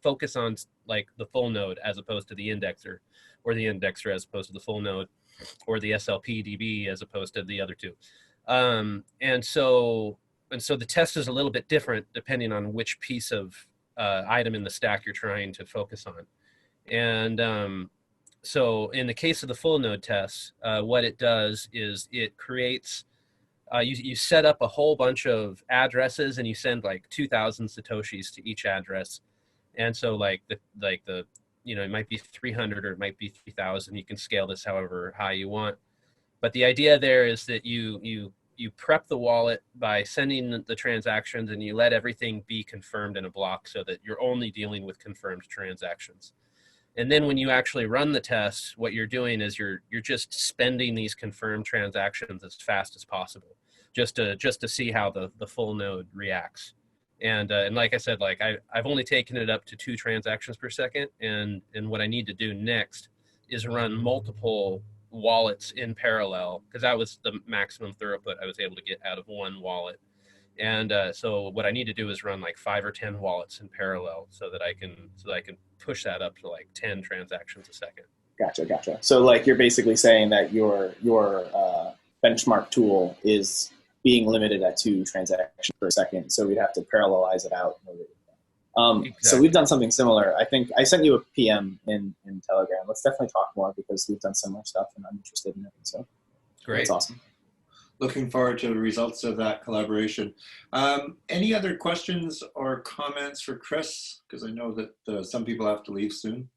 focus on like the full node as opposed to the indexer, or the indexer as opposed to the full node, or the SLP-DB as opposed to the other two. And so the test is a little bit different depending on which piece of item in the stack you're trying to focus on. And so in the case of the full node test, what it does is it creates, you set up a whole bunch of addresses and you send like 2,000 Satoshis to each address. And so like the it might be 300 or it might be 3,000. You can scale this however high you want. But the idea there is that you prep the wallet by sending the transactions, and you let everything be confirmed in a block so that you're only dealing with confirmed transactions. And then when you actually run the test, what you're doing is you're just spending these confirmed transactions as fast as possible, just to see how the full node reacts. And like I said, like I've only taken it up to 2 transactions per second, and what I need to do next is run multiple wallets in parallel, because that was the maximum throughput I was able to get out of one wallet. And so what I need to do is run like 5 or 10 wallets in parallel so that I can push that up to like 10 transactions a second. Gotcha. So like you're basically saying that your benchmark tool is being limited at 2 transactions per second, so we'd have to parallelize it out. Exactly. So we've done something similar. I think I sent you a PM in Telegram. Let's definitely talk more, because we've done similar stuff and I'm interested in it. So great. That's awesome. looking forward to the results of that collaboration. Any other questions or comments for Chris? Because I know that some people have to leave soon.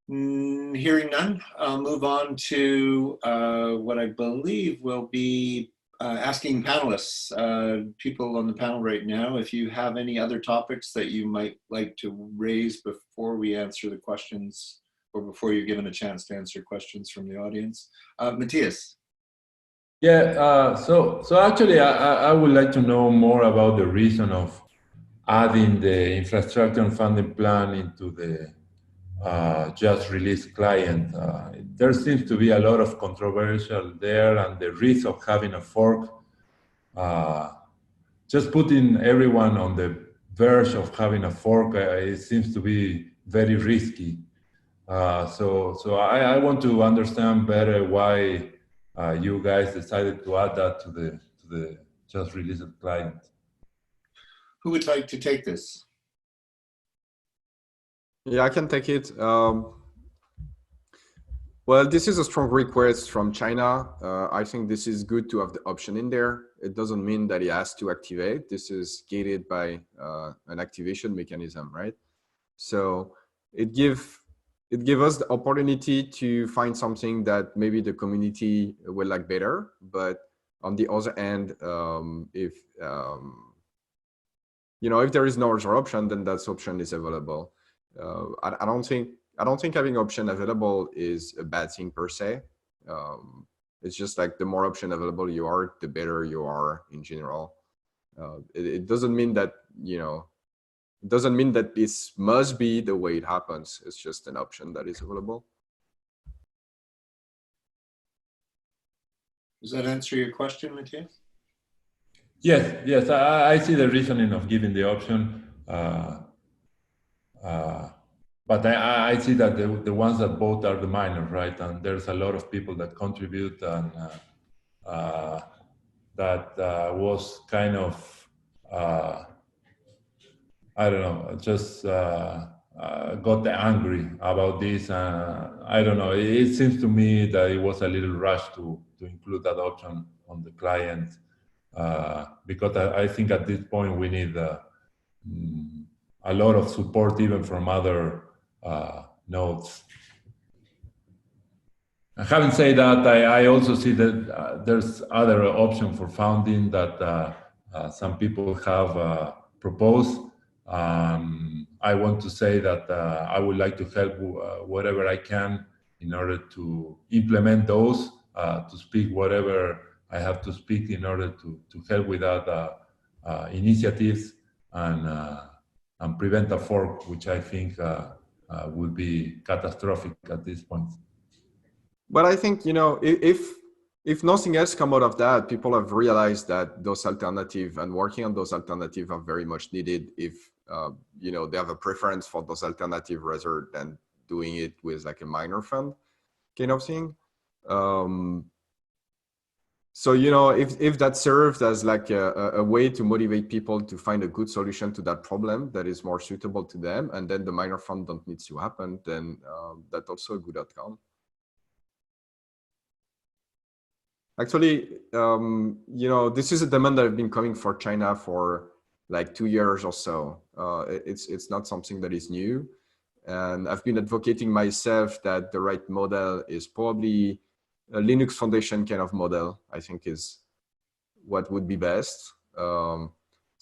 Hearing none, I'll move on to what I believe will be asking panelists, people on the panel right now, if you have any other topics that you might like to raise before we answer the questions, or before you're given a chance to answer questions from the audience. Matias. Yeah, so actually I would like to know more about the reason of adding the infrastructure and funding plan into the just released client. There seems to be a lot of controversial there, and the risk of having a fork, just putting everyone on the verge of having a fork, it seems to be very risky. So I want to understand better why you guys decided to add that to the just released client. Who would like to take this? Yeah, I can take it. Well, this is a strong request from China. I think this is good to have the option in there. It doesn't mean that it has to activate. This is gated by an activation mechanism, right? So it give us the opportunity to find something that maybe the community will like better. But on the other end, if if there is no other option, then that option is available. I don't think having option available is a bad thing per se. It's just like the more option available you are, the better you are in general. It doesn't mean that it doesn't mean that this must be the way it happens. It's just an option that is available. Does that answer your question, Matias? Yes, I see the reasoning of giving the option. But I see that the ones that vote are the minors, right? And there's a lot of people that contribute, and that was kind of, I don't know, just got angry about this. I don't know, it seems to me that it was a little rush to include that option on the client, because I think at this point we need a lot of support even from other nodes. And having said that, I also see that there's other option for founding that some people have proposed. I want to say that I would like to help whatever I can in order to implement those, to speak whatever I have to speak in order to help with that initiatives and prevent a fork, which I think would be catastrophic at this point. But I think, if nothing else come out of that, people have realized that those alternatives and working on those alternatives are very much needed if, they have a preference for those alternatives rather than doing it with like a minor fund kind of thing. So, if that served as like a way to motivate people to find a good solution to that problem that is more suitable to them, and then the minor fund don't need to happen, then that's also a good outcome. Actually, this is a demand that has been coming for China for like 2 years or so. It's not something that is new. And I've been advocating myself that the right model is probably a Linux Foundation kind of model, I think is what would be best. So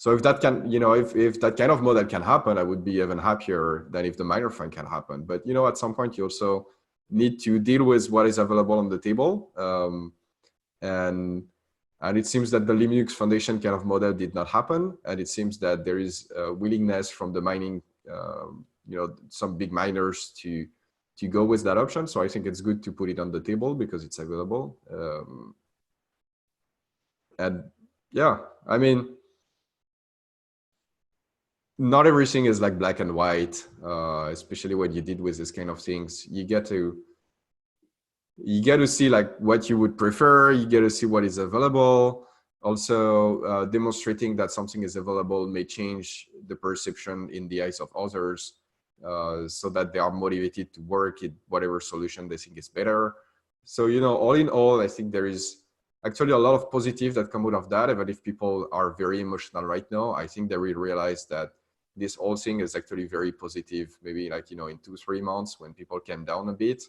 if that can, if that kind of model can happen, I would be even happier than if the minor fund can happen. But, at some point you also need to deal with what is available on the table. And it seems that the Linux Foundation kind of model did not happen. And it seems that there is a willingness from the mining, some big miners to go with that option. So I think it's good to put it on the table because it's available. And yeah, I mean, not everything is like black and white, especially when you did with this kind of things. You get to see like what you would prefer. You get to see what is available. Also, demonstrating that something is available may change the perception in the eyes of others, so that they are motivated to work in whatever solution they think is better. So, all in all, I think there is actually a lot of positive that come out of that. Even if people are very emotional right now, I think they will realize that this whole thing is actually very positive. Maybe like, in 2-3 months when people came down a bit,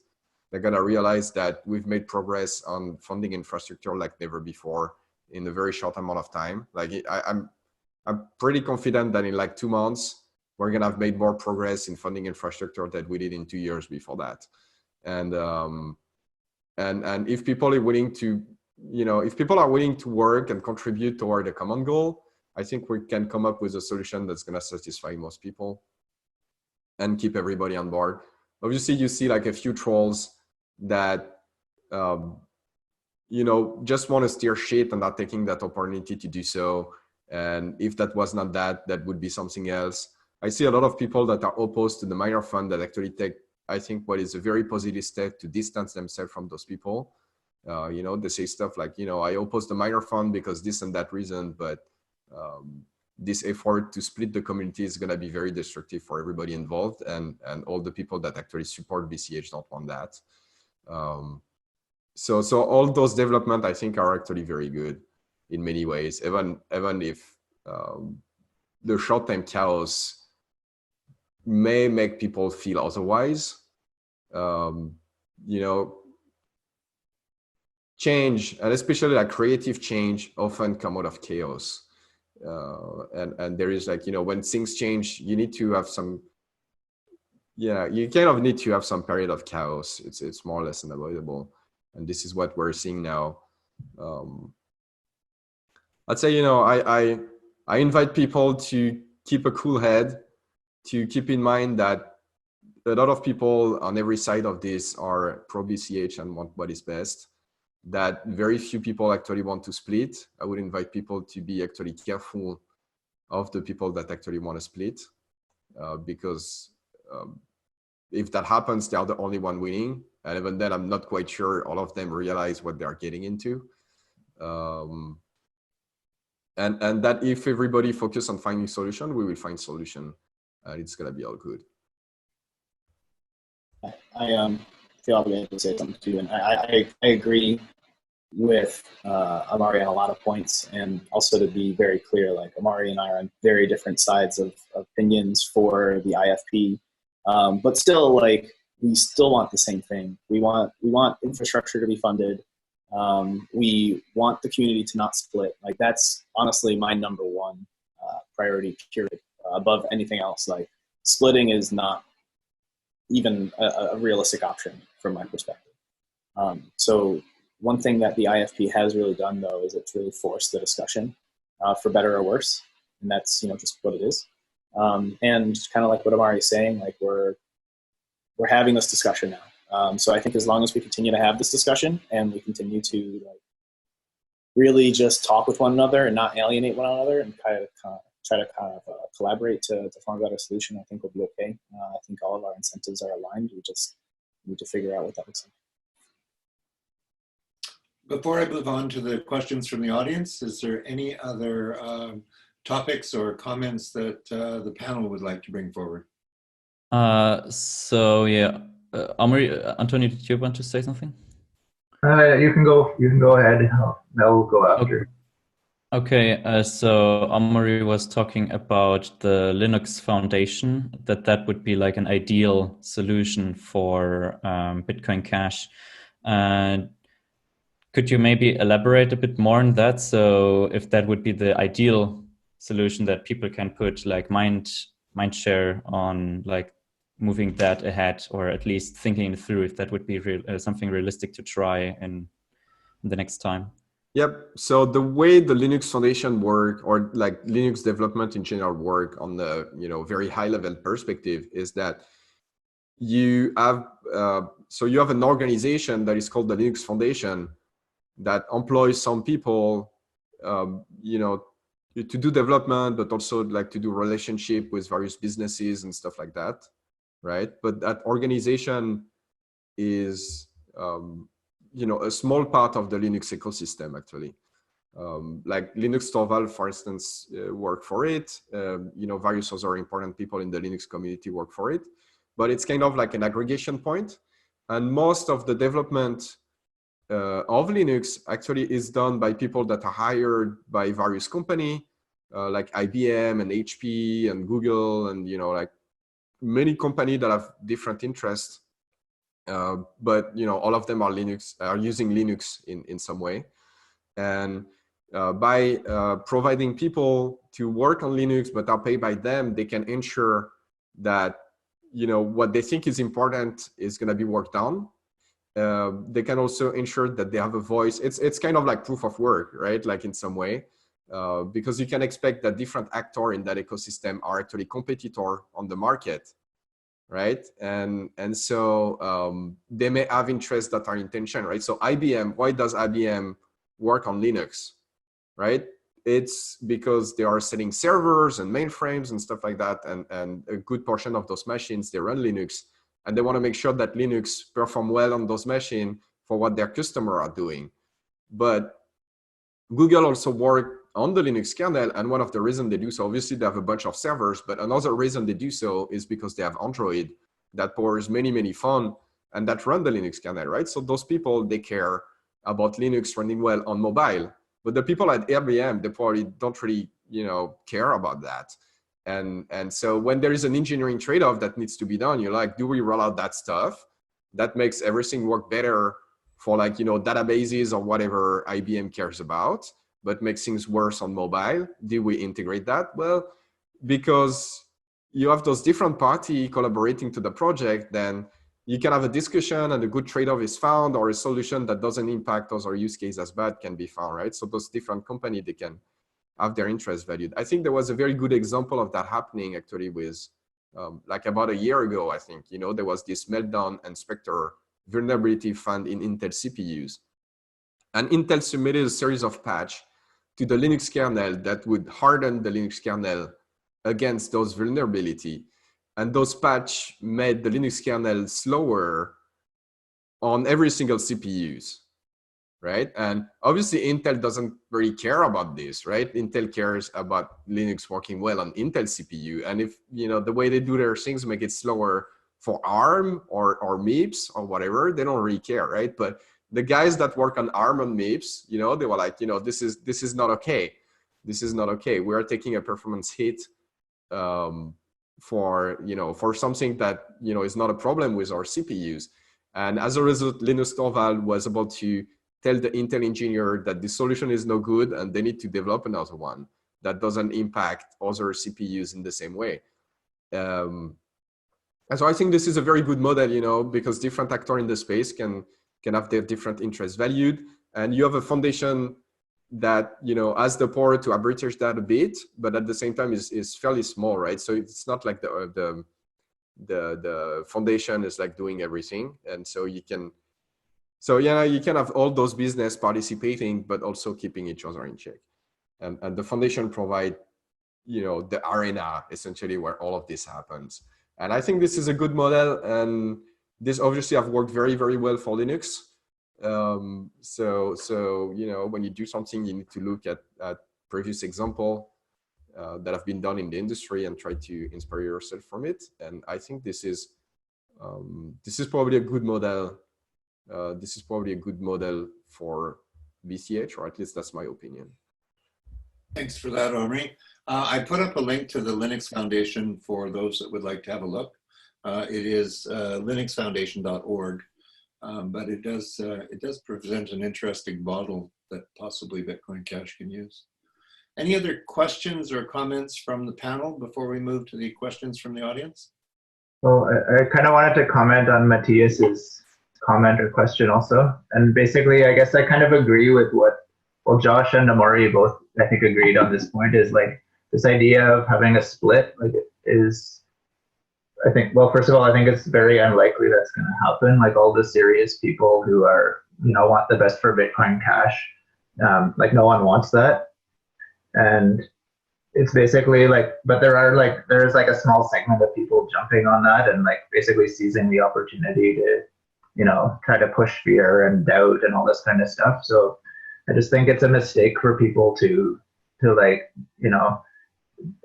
they're gonna realize that we've made progress on funding infrastructure like never before in a very short amount of time. Like I'm pretty confident that in like 2 months, we're gonna have made more progress in funding infrastructure than we did in 2 years before that. And if people are willing to, if people are willing to work and contribute toward a common goal, I think we can come up with a solution that's gonna satisfy most people and keep everybody on board. Obviously, you see like a few trolls that, just want to steer shit and not taking that opportunity to do so. And if that was not that, that would be something else. I see a lot of people that are opposed to the miner fund that actually take, I think, what is a very positive step to distance themselves from those people. They say stuff like, I oppose the miner fund because this and that reason, but this effort to split the community is going to be very destructive for everybody involved, and all the people that actually support BCH don't want that. So all those development, I think, are actually very good in many ways, even if the short-term chaos may make people feel otherwise. Change, and especially like creative change, often come out of chaos. And there is like, when things change, you need to have some, you kind of need to have some period of chaos. It's more or less unavoidable. And this is what we're seeing now. I'd say, I invite people to keep a cool head, to keep in mind that a lot of people on every side of this are pro BCH and want what is best, that very few people actually want to split. I would invite people to be actually careful of the people that actually want to split, because if that happens, they are the only one winning. And even then, I'm not quite sure all of them realize what they're getting into. And that if everybody focus on finding solution, we will find solution. It's gonna be all good. I feel obligated to say something too, and I agree with Amaury on a lot of points, and also to be very clear, like Amaury and I are on very different sides of opinions for the IFP, but still, like, we still want the same thing. We want infrastructure to be funded. We want the community to not split. Like, that's honestly my number one priority, period, above anything else. Like, splitting is not even a realistic option from my perspective. So one thing that the IFP has really done, though, is it's really forced the discussion, for better or worse, and that's just what it is. And kind of like what Amaury is saying, like we're having this discussion now. So I think as long as we continue to have this discussion and we continue to really just talk with one another and not alienate one another, and try to collaborate to find a better solution, I think we'll be okay. I think all of our incentives are aligned. We just need to figure out what that looks like. Before I move on to the questions from the audience, is there any other topics or comments that the panel would like to bring forward? So yeah, Amaury, Antony, did you want to say something? You can go ahead. I'll go after. Okay, so Amaury was talking about the Linux Foundation, that would be like an ideal solution for Bitcoin Cash. Could you maybe elaborate a bit more on that? So if that would be the ideal solution that people can put like mind share on, like moving that ahead, or at least thinking through if that would be something realistic to try in the next time. Yep. So the way the Linux Foundation work, or like Linux development in general work on the very high level perspective, is that you have you have an organization that is called the Linux Foundation that employs some people, to do development, but also like to do relationship with various businesses and stuff like that, right? But that organization is a small part of the Linux ecosystem, actually. Like Linux Torvald, for instance, work for it. Various other important people in the Linux community work for it. But it's kind of like an aggregation point. And most of the development of Linux actually is done by people that are hired by various companies like IBM and HP and Google and like many companies that have different interests. But all of them are using Linux in some way. And by providing people to work on Linux but are paid by them, they can ensure that what they think is important is going to be worked on. They can also ensure that they have a voice. It's kind of like proof of work, right? Like in some way, because you can expect that different actors in that ecosystem are actually competitor on the market, right? And so they may have interests that are in tension, right? So IBM, why does IBM work on Linux, right? It's because they are selling servers and mainframes and stuff like that, and a good portion of those machines, they run Linux, and they want to make sure that Linux perform well on those machines for what their customers are doing. But Google also work on the Linux kernel, and one of the reasons they do so, obviously they have a bunch of servers, but another reason they do so is because they have Android that powers many phones and that run the Linux kernel, right? So those people, they care about Linux running well on mobile. But the people at IBM, they probably don't really, care about that. And so when there is an engineering trade-off that needs to be done, you're like, do we roll out that stuff that makes everything work better for databases or whatever IBM cares about, but makes things worse on mobile? Do we integrate that? Well, because you have those different parties collaborating to the project, then you can have a discussion and a good trade-off is found, or a solution that doesn't impact other use case as bad can be found, right? So those different companies, they can have their interests valued. I think there was a very good example of that happening actually with like about a year ago, I think, there was this Meltdown and Spectre vulnerability found in Intel CPUs. And Intel submitted a series of patch to the Linux kernel that would harden the Linux kernel against those vulnerability. And those patch made the Linux kernel slower on every single CPUs, right? And obviously Intel doesn't really care about this, right? Intel cares about Linux working well on Intel CPU. And if, the way they do their things make it slower for ARM or MIPS or whatever, they don't really care, right? But the guys that work on ARM and MIPS, they were like, this is not okay. This is not okay. We are taking a performance hit for something that, is not a problem with our CPUs. And as a result, Linus Torvald was able to tell the Intel engineer that the solution is no good and they need to develop another one that doesn't impact other CPUs in the same way. And so I think this is a very good model, because different actors in the space can have their different interests valued. And you have a foundation that, has the power to arbitrage that a bit, but at the same time is fairly small, right? So it's not like the foundation is like doing everything. And so you can have all those business participating, but also keeping each other in check. And the foundation provide, the arena essentially where all of this happens. And I think this is a good model, and this obviously have worked very, very well for Linux. So when you do something, you need to look at previous example that have been done in the industry and try to inspire yourself from it. And I think this is probably a good model. This is probably a good model for BCH, or at least that's my opinion. Thanks for that, Amaury. I put up a link to the Linux Foundation for those that would like to have a look. It is linuxfoundation.org, but it does present an interesting model that possibly Bitcoin Cash can use. Any other questions or comments from the panel before we move to the questions from the audience? Well, I kind of wanted to comment on Matias's comment or question also. And basically, I guess I kind of agree with what, well, Josh and Amaury both, I think, agreed on this point, is like this idea of having a split, like, is, I think, well, first of all, I think it's very unlikely that's going to happen. Like, all the serious people who are, want the best for Bitcoin Cash, like, no one wants that. And it's basically like, but there's like a small segment of people jumping on that and like basically seizing the opportunity to, try to push fear and doubt and all this kind of stuff. So I just think it's a mistake for people to like,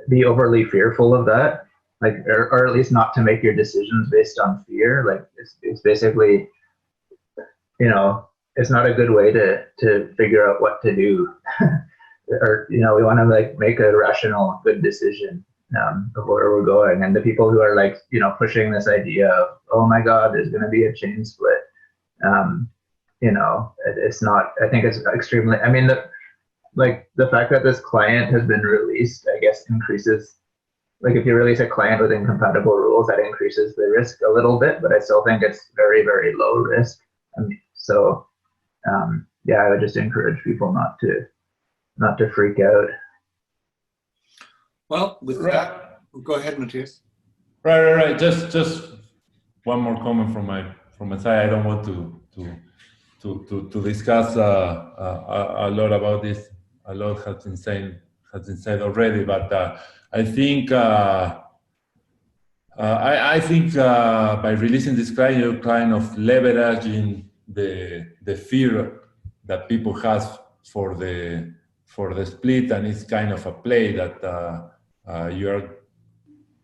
be overly fearful of that, like, or at least not to make your decisions based on fear. Like, it's basically, it's not a good way to figure out what to do. Or, we want to like make a rational, good decision of where we're going. And the people who are like, pushing this idea of, oh my God, there's going to be a chain split. It's not, I think it's extremely, I mean, the fact that this client has been released, I guess, increases, like if you release a client with incompatible rules, that increases the risk a little bit, but I still think it's very, very low risk. I would just encourage people not to freak out. Well, with that, go ahead, Matias. Right. Just one more comment from my side. I don't want to discuss a lot about this. A lot has been said already, but I think I think by releasing this client, you're kind of leveraging the fear that people have for the split, and it's kind of a play that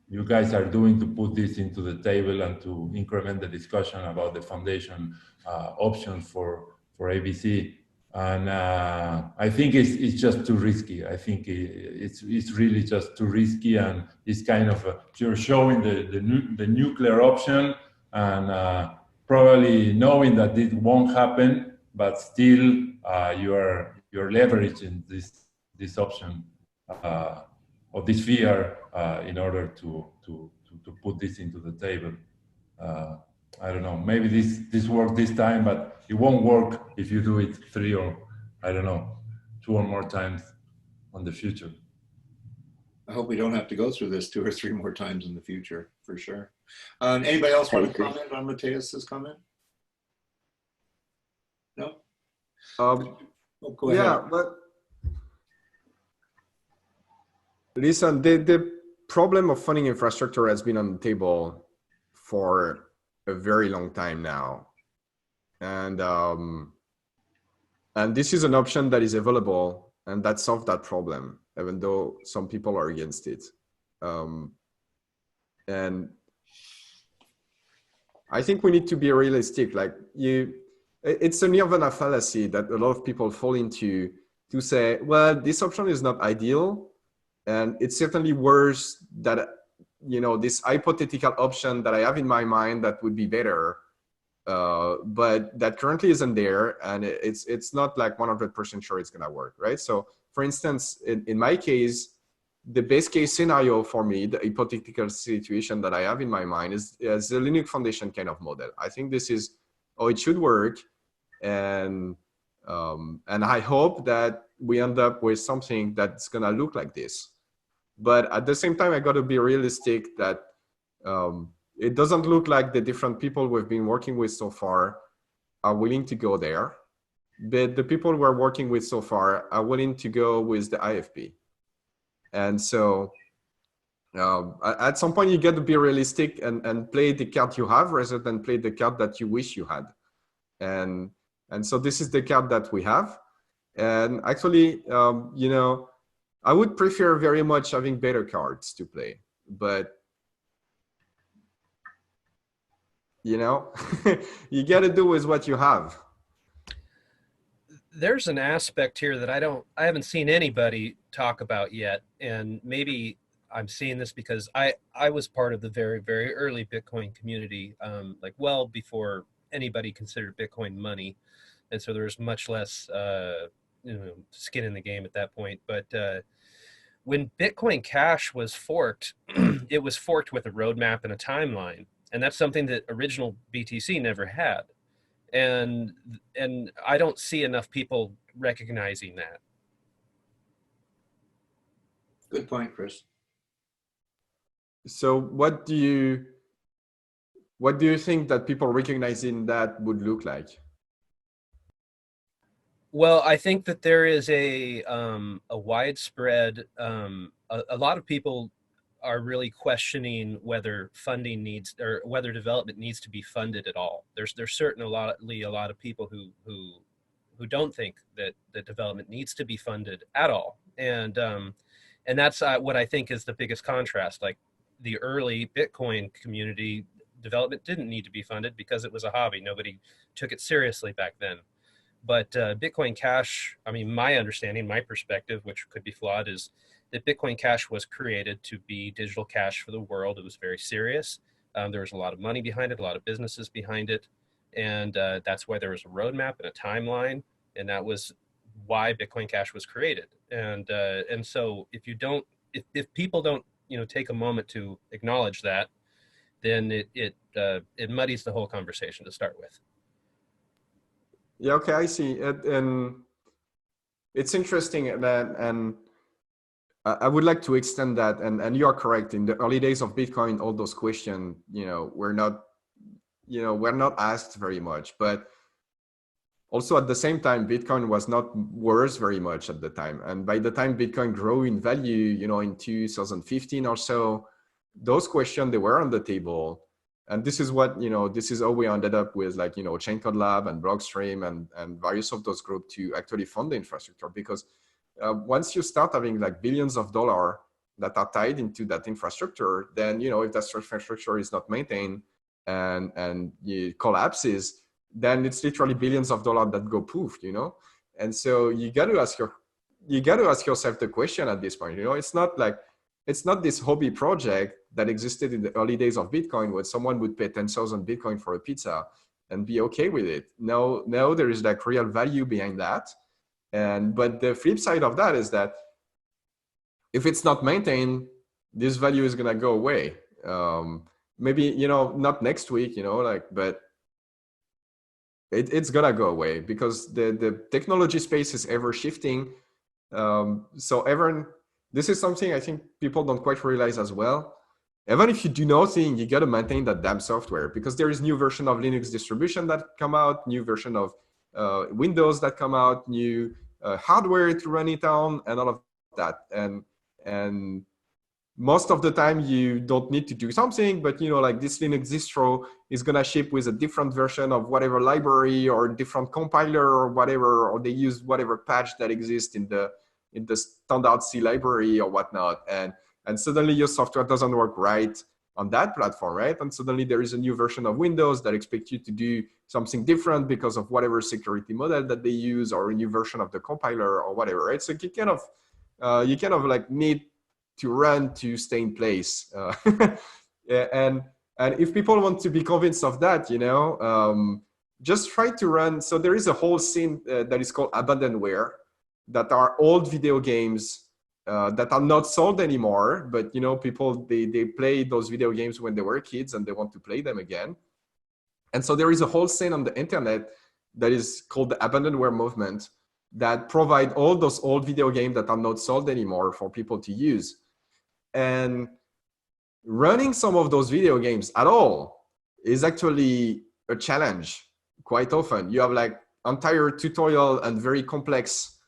you guys are doing to put this into the table and to increment the discussion about the foundation options for ABC. And I think it's just too risky. I think it's really just too risky, and it's kind of you're showing the nuclear option, and probably knowing that it won't happen, but still you're leveraging this option or this fear in order to put this into the table. I don't know, maybe this worked this time, but it won't work if you do it 3 or, I don't know, 2 or more times on the future. I hope we don't have to go through this 2 or 3 more times in the future, for sure. Anybody else want to comment on Matias's comment? No? Go ahead. Yeah, but listen, the problem of funding infrastructure has been on the table for a very long time now, and this is an option that is available and that solves that problem, even though some people are against it. And I think we need to be realistic. Like it's a nirvana fallacy that a lot of people fall into, to say, well, this option is not ideal, and it's certainly worse that this hypothetical option that I have in my mind that would be better, but that currently isn't there, and it's not like 100% sure it's gonna work, right? So, for instance, in my case, the best case scenario for me, the hypothetical situation that I have in my mind is the Linux Foundation kind of model. I think this is how it should work, and I hope that we end up with something that's gonna look like this. But at the same time, I got to be realistic that it doesn't look like the different people we've been working with so far are willing to go there. But the people we're working with so far are willing to go with the IFP. And so at some point, you got to be realistic and play the card you have rather than play the card that you wish you had. And so this is the card that we have. And actually, I would prefer very much having better cards to play, but you got to do with what you have. There's an aspect here that I haven't seen anybody talk about yet, and maybe I'm seeing this because I was part of the very, very early Bitcoin community, like well before anybody considered Bitcoin money, and so there was much less skin in the game at that point. But when Bitcoin Cash was forked, it was forked with a roadmap and a timeline, and that's something that original BTC never had. And I don't see enough people recognizing that. Good point, Chris. So what do you think that people recognizing that would look like? Well, I think that there is a widespread, a lot of people are really questioning whether funding needs, or whether development needs to be funded at all. There's certainly a lot of people who don't think that development needs to be funded at all, and that's what I think is the biggest contrast. Like the early Bitcoin community, development didn't need to be funded because it was a hobby. Nobody took it seriously back then. But Bitcoin Cash, I mean, my understanding, my perspective, which could be flawed, is that Bitcoin Cash was created to be digital cash for the world. It was very serious. There was a lot of money behind it, a lot of businesses behind it. And that's why there was a roadmap and a timeline. And that was why Bitcoin Cash was created. And so if you don't, if people don't, take a moment to acknowledge that, then it muddies the whole conversation to start with. Yeah, okay, I see. And it's interesting that, and I would like to extend that, and you are correct. In the early days of Bitcoin, all those questions, were not asked very much. But also at the same time, Bitcoin was not worth very much at the time. And by the time Bitcoin grew in value, in 2015 or so, those questions, they were on the table. And this is what, this is how we ended up with Chain Code Lab and Blockstream and various of those groups to actually fund the infrastructure. Because once you start having billions of dollars that are tied into that infrastructure, then, if that infrastructure is not maintained and it collapses, then it's literally billions of dollars that go poof, And so you got to ask yourself the question at this point, it's not this hobby project that existed in the early days of Bitcoin where someone would pay 10,000 Bitcoin for a pizza and be okay with it. No, there is real value behind that. But the flip side of that is that if it's not maintained, this value is going to go away. Maybe, not next week, but it's going to go away because the technology space is ever shifting. This is something I think people don't quite realize as well. Even if you do nothing, you got to maintain that damn software because there is new version of Linux distribution that come out, new version of Windows that come out, new hardware to run it on, and all of that. And most of the time you don't need to do something, but this Linux distro is gonna ship with a different version of whatever library or different compiler or whatever, or they use whatever patch that exists in the standard C library or whatnot, and suddenly your software doesn't work right on that platform, right? And suddenly there is a new version of Windows that expects you to do something different because of whatever security model that they use, or a new version of the compiler or whatever, right? So you kind of need to run to stay in place. And if people want to be convinced of that, just try to run. So there is a whole scene that is called abandonware, that are old video games that are not sold anymore, but people they play those video games when they were kids and they want to play them again. And so there is a whole scene on the internet that is called the abandonware movement that provide all those old video games that are not sold anymore for people to use. And running some of those video games at all is actually a challenge. Quite often you have entire tutorial and very complex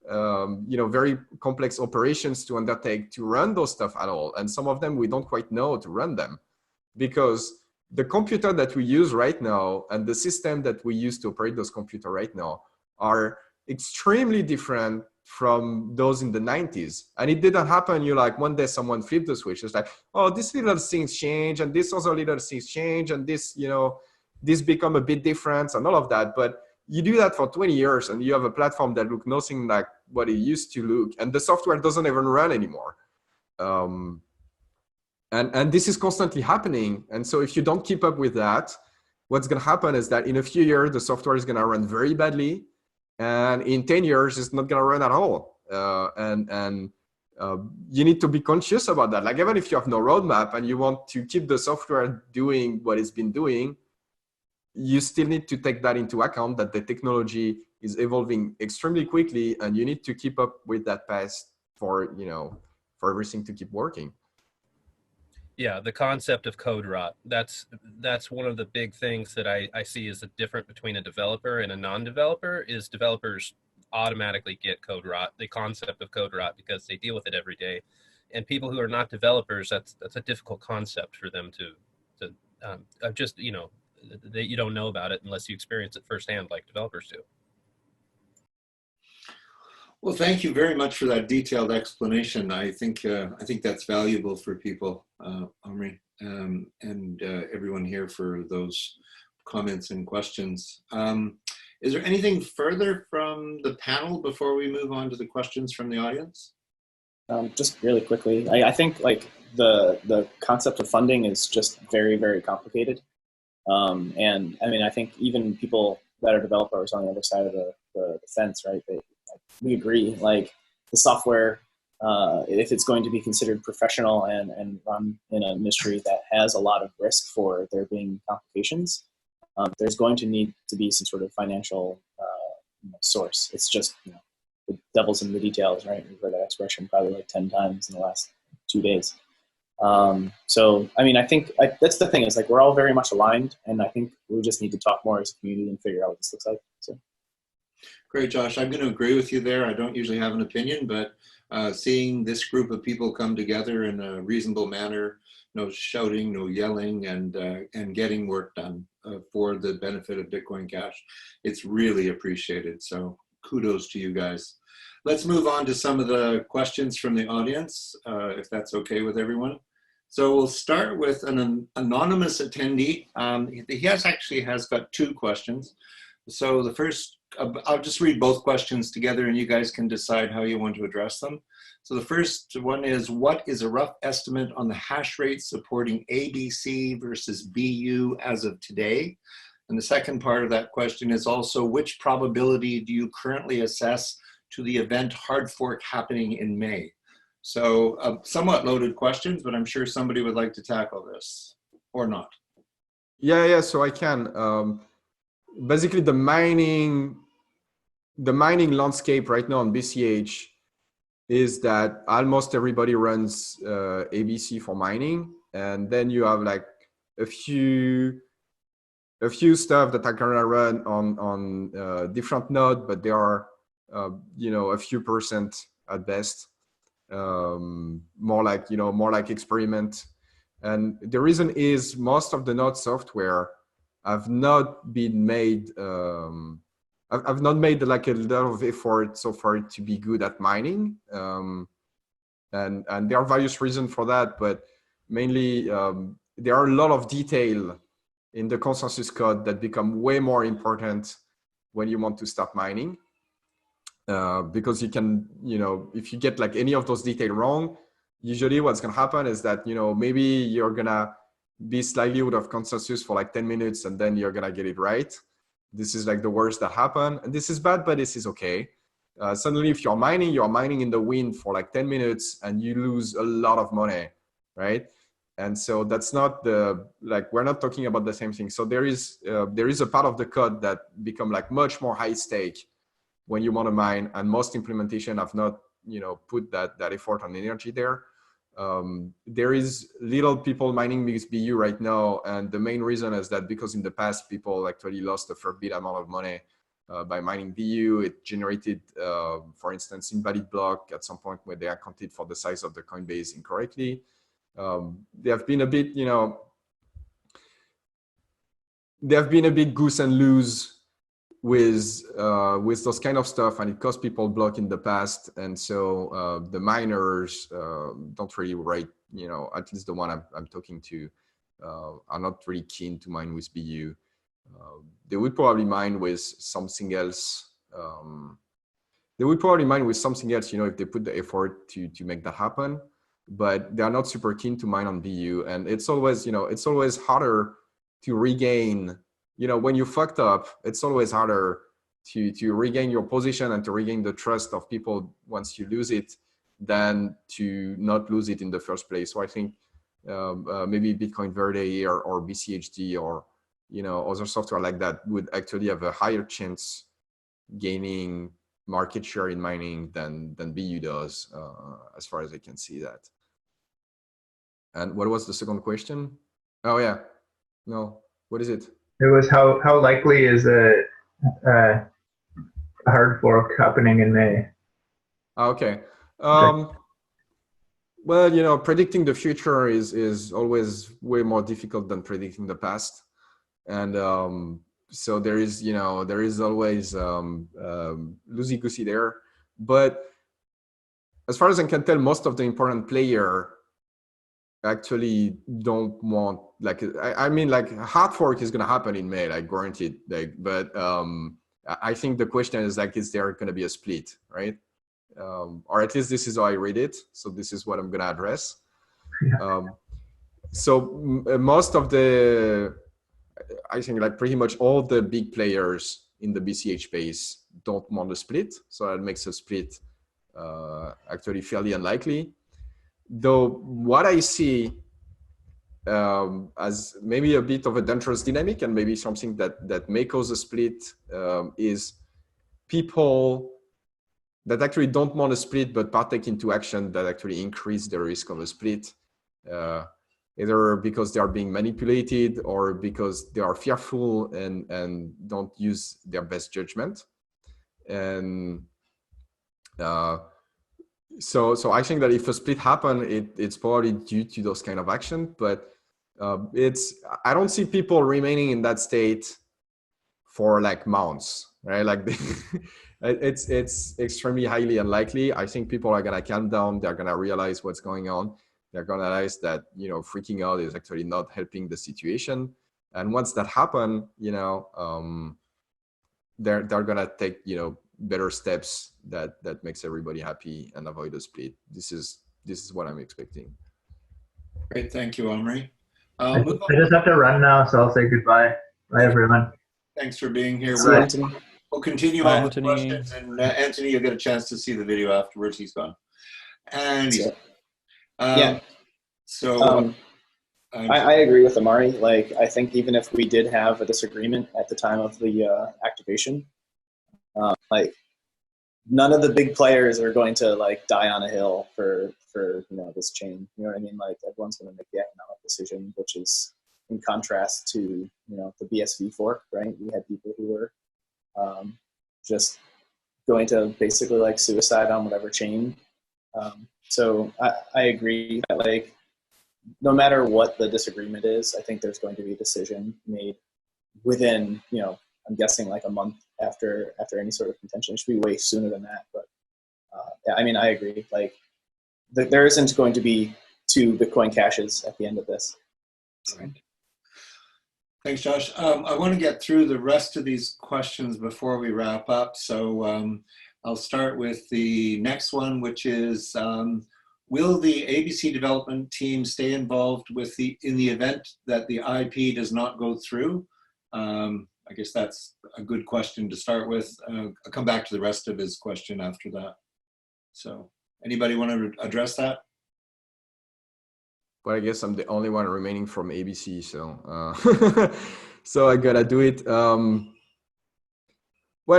very complex operations to undertake to run those stuff at all. And some of them we don't quite know to run them because the computer that we use right now and the system that we use to operate those computers right now are extremely different from those in the 90s. And it didn't happen, one day someone flipped the switch. It's oh, these little things change and this other little things change and this, this become a bit different and all of that. But you do that for 20 years and you have a platform that looks nothing like what it used to look, and the software doesn't even run anymore. And this is constantly happening. And so if you don't keep up with that, what's going to happen is that in a few years, the software is going to run very badly. And in 10 years, it's not going to run at all. You need to be conscious about that. Even if you have no roadmap and you want to keep the software doing what it's been doing, you still need to take that into account, that the technology is evolving extremely quickly and you need to keep up with that path for everything to keep working. Yeah, the concept of code rot, that's one of the big things that I see as the difference between a developer and a non-developer is developers automatically get code rot, the concept of code rot, because they deal with it every day. And people who are not developers, that's a difficult concept for them to just, you don't know about it unless you experience it firsthand like developers do. Well, thank you very much for that detailed explanation. I think that's valuable for people, Amaury, and everyone here for those comments and questions. Is there anything further from the panel before we move on to the questions from the audience? Just really quickly, I think like the concept of funding is just very, very complicated. And I mean, I think even people that are developers on the other side of the fence, right? We agree, like the software, if it's going to be considered professional and run in an industry that has a lot of risk for there being complications, there's going to need to be some sort of financial source. It's just, the devil's in the details, right? We've heard that expression probably like 10 times in the last 2 days. So, I mean, I think that's the thing is like, we're all very much aligned, and I think we just need to talk more as a community and figure out what this looks like. So. Great, Josh. I'm going to agree with you there. I don't usually have an opinion, but seeing this group of people come together in a reasonable manner, no shouting, no yelling, and getting work done for the benefit of Bitcoin Cash, it's really appreciated. So kudos to you guys. Let's move on to some of the questions from the audience, if that's okay with everyone. So we'll start with an anonymous attendee. He actually has got 2 questions. So the first, I'll just read both questions together and you guys can decide how you want to address them. So the first one is, what is a rough estimate on the hash rate supporting ABC versus BU as of today? And the second part of that question is also, which probability do you currently assess to the event hard fork happening in May? So somewhat loaded questions, but I'm sure somebody would like to tackle this or not. Yeah, so I can. Basically, the mining landscape right now on BCH is that almost everybody runs ABC for mining, and then you have like a few stuff that are gonna run on different node, but they are a few percent at best, more like experiment. And the reason is most of the node software have not been made. I've not made like a lot of effort so far to be good at mining, and there are various reasons for that, but mainly there are a lot of detail in the consensus code that become way more important when you want to start mining, because you can, if you get like any of those details wrong, usually what's gonna happen is that, maybe you're gonna be slightly out of consensus for like 10 minutes and then you're gonna get it right. This is like the worst that happen, and this is bad, but this is okay. Suddenly, if you're mining in the wind for like 10 minutes and you lose a lot of money, right? And so that's not we're not talking about the same thing. So there is a part of the code that become like much more high stake when you want to mine, and most implementation have not, put that effort and energy there. There is little people mining with BU right now, and the main reason is that because in the past people actually lost a fair bit amount of money by mining BU. It generated, for instance, invalid block at some point where they accounted for the size of the Coinbase incorrectly. They have been a bit, they have been a bit goose and lose with those kind of stuff, and it cost people block in the past. And so the miners don't really write, at least the one I'm talking to, are not really keen to mine with BU. They would probably mine with something else. If they put the effort to make that happen. But they are not super keen to mine on BU, and it's always, it's always harder to regain. When you fucked up, it's always harder to regain your position and to regain the trust of people once you lose it than to not lose it in the first place. So I think maybe Bitcoin Verde or BCHD or other software like that would actually have a higher chance gaining market share in mining than BU does, as far as I can see that. And what was the second question? Oh yeah, no, what is it? It was how likely is a hard fork happening in May? Okay. Well, predicting the future is always way more difficult than predicting the past, and so there is always loosey-goosey there. But as far as I can tell, most of the important player actually don't want, like, I mean, like hard fork is gonna happen in May, like guaranteed. Like, but I think the question is like, is there going to be a split, right? Or at least this is how I read it. So this is what I'm going to address. Most of the, I think like pretty much all the big players in the BCH space don't want a split. So that makes a split actually fairly unlikely. Though what I see as maybe a bit of a dangerous dynamic and maybe something that may cause a split is people that actually don't want a split but partake into action that actually increase the risk of a split, either because they are being manipulated or because they are fearful and don't use their best judgment. And so I think that if a split happen, it's probably due to those kind of action, but I don't see people remaining in that state for like months, right? Like it's extremely highly unlikely. I think people are gonna calm down. They're gonna realize what's going on. They're gonna realize that, you know, freaking out is actually not helping the situation. And once that happen, you know, they're gonna take, you know, better steps that makes everybody happy and avoid a split. This is what I'm expecting. Great, thank you, Amaury. I just have to run now, so I'll say goodbye. Bye, everyone. Thanks for being here. So, We'll continue Bye, on with Antony. questions, and Antony, you'll get a chance to see the video afterwards. He's gone. And he's, yeah. So I agree with Amaury. Like, I think even if we did have a disagreement at the time of the activation, like none of the big players are going to like die on a hill for you know, this chain. You know what I mean? Like, everyone's going to make the economic decision, which is in contrast to, you know, the BSV fork, right? We had people who were just going to basically like suicide on whatever chain. So I agree that like no matter what the disagreement is, I think there's going to be a decision made within, you know, I'm guessing like a month after any sort of contention. It should be way sooner than that. But yeah, I mean, I agree. Like there isn't going to be 2 Bitcoin caches at the end of this. Right. Thanks, Josh. I want to get through the rest of these questions before we wrap up. So I'll start with the next one, which is, will the ABC development team stay involved with in the event that the IP does not go through? I guess that's a good question to start with. I'll come back to the rest of his question after that. So anybody want to address that? But I guess I'm the only one remaining from ABC, so so I gotta do it. Well,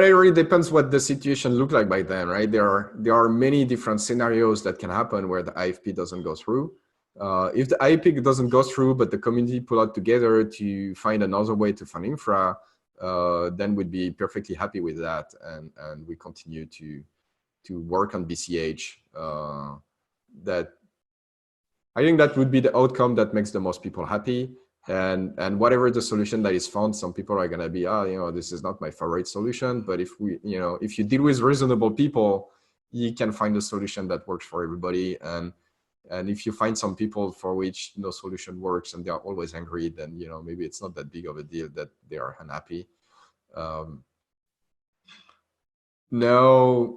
it really depends what the situation look like by then, right? There are many different scenarios that can happen where the IFP doesn't go through. If the IFP doesn't go through, but the community pull out together to find another way to fund infra, then we'd be perfectly happy with that, and we continue to work on BCH. I think that would be the outcome that makes the most people happy. And whatever the solution that is found, some people are gonna be, you know, this is not my favorite solution. But if you deal with reasonable people, you can find a solution that works for everybody. And if you find some people for which no solution works and they are always angry, then, you know, maybe it's not that big of a deal that they are unhappy. Now,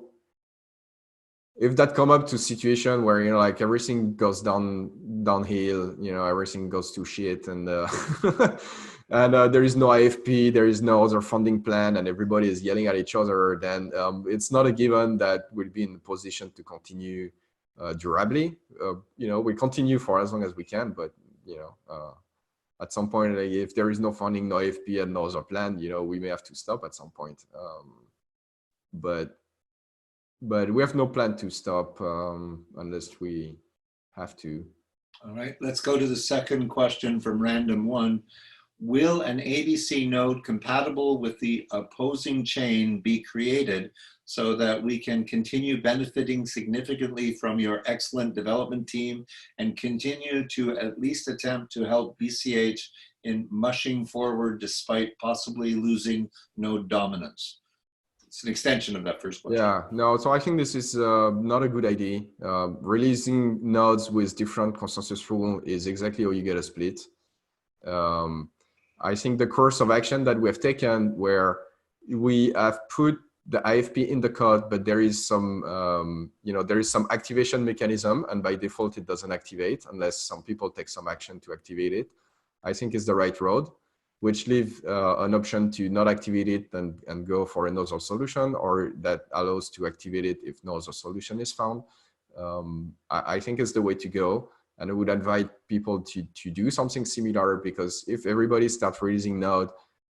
if that come up to a situation where, you know, like everything goes downhill, you know, everything goes to shit, and and there is no IFP, there is no other funding plan, and everybody is yelling at each other, then it's not a given that we'll be in a position to continue durably. You know, we continue for as long as we can, but, you know, at some point, like, if there is no funding, no IFP, and no other plan, you know, we may have to stop at some point. But we have no plan to stop unless we have to. All right, let's go to the second question from Random One. Will an ABC node compatible with the opposing chain be created so that we can continue benefiting significantly from your excellent development team and continue to at least attempt to help BCH in mushing forward despite possibly losing node dominance? It's an extension of that first question. Yeah, no, so I think this is not a good idea. Releasing nodes with different consensus rule is exactly how you get a split. I think the course of action that we have taken, where we have put the IFP in the code, but there is some, there is some activation mechanism, and by default it doesn't activate unless some people take some action to activate it. I think is the right road, which leave an option to not activate it and go for another solution, or that allows to activate it if no other solution is found. I think is the way to go. And I would invite people to do something similar, because if everybody starts releasing Node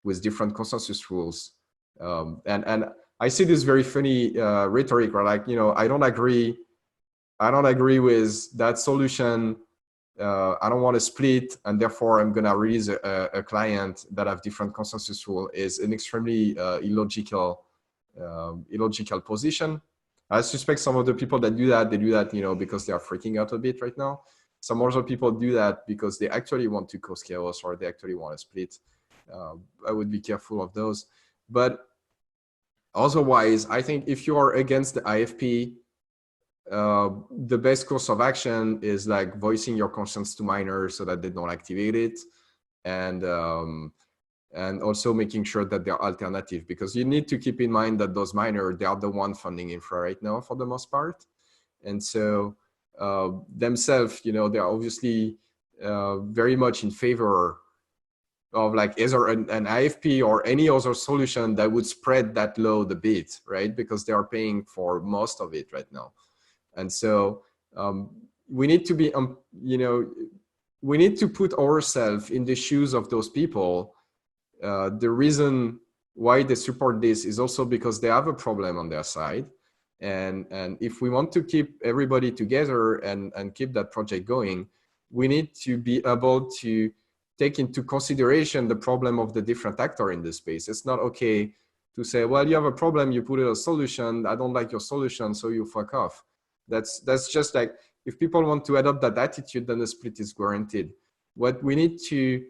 with different consensus rules, and I see this very funny rhetoric where, like, I don't agree with that solution. I don't want to split, and therefore I'm gonna release a client that have different consensus rule. Is an extremely illogical position. I suspect some of the people that do that, they do that, because they are freaking out a bit right now. Some other people do that because they actually want to cause chaos, or they actually want to split. I would be careful of those. But otherwise, I think if you are against the IFP, the best course of action is like voicing your concerns to miners so that they don't activate it, and also making sure that they're alternative, because you need to keep in mind that those miners, they are the one funding infra right now for the most part, and so themselves, they are obviously very much in favor of like either an IFP or any other solution that would spread that load a bit, right? Because they are paying for most of it right now. And so we need to be, we need to put ourselves in the shoes of those people. The reason why they support this is also because they have a problem on their side. And if we want to keep everybody together and keep that project going, we need to be able to take into consideration the problem of the different actor in this space. It's not okay to say, well, you have a problem, you put a solution, I don't like your solution, so you fuck off. That's just like, if people want to adopt that attitude, then the split is guaranteed. What we need to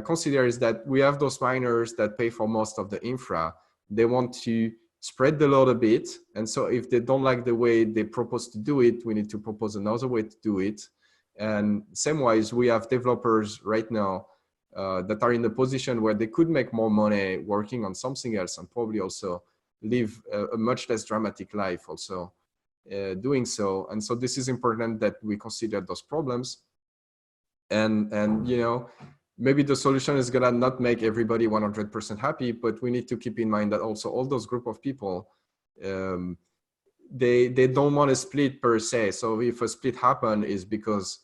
consider is that we have those miners that pay for most of the infra. They want to spread the load a bit. And so if they don't like the way they propose to do it, we need to propose another way to do it. And same wise, we have developers right now that are in the position where they could make more money working on something else, and probably also live a much less dramatic life also doing so. And so this is important that we consider those problems. And maybe the solution is gonna not make everybody 100% happy, but we need to keep in mind that also all those group of people, they don't want to split per se. So if a split happen is because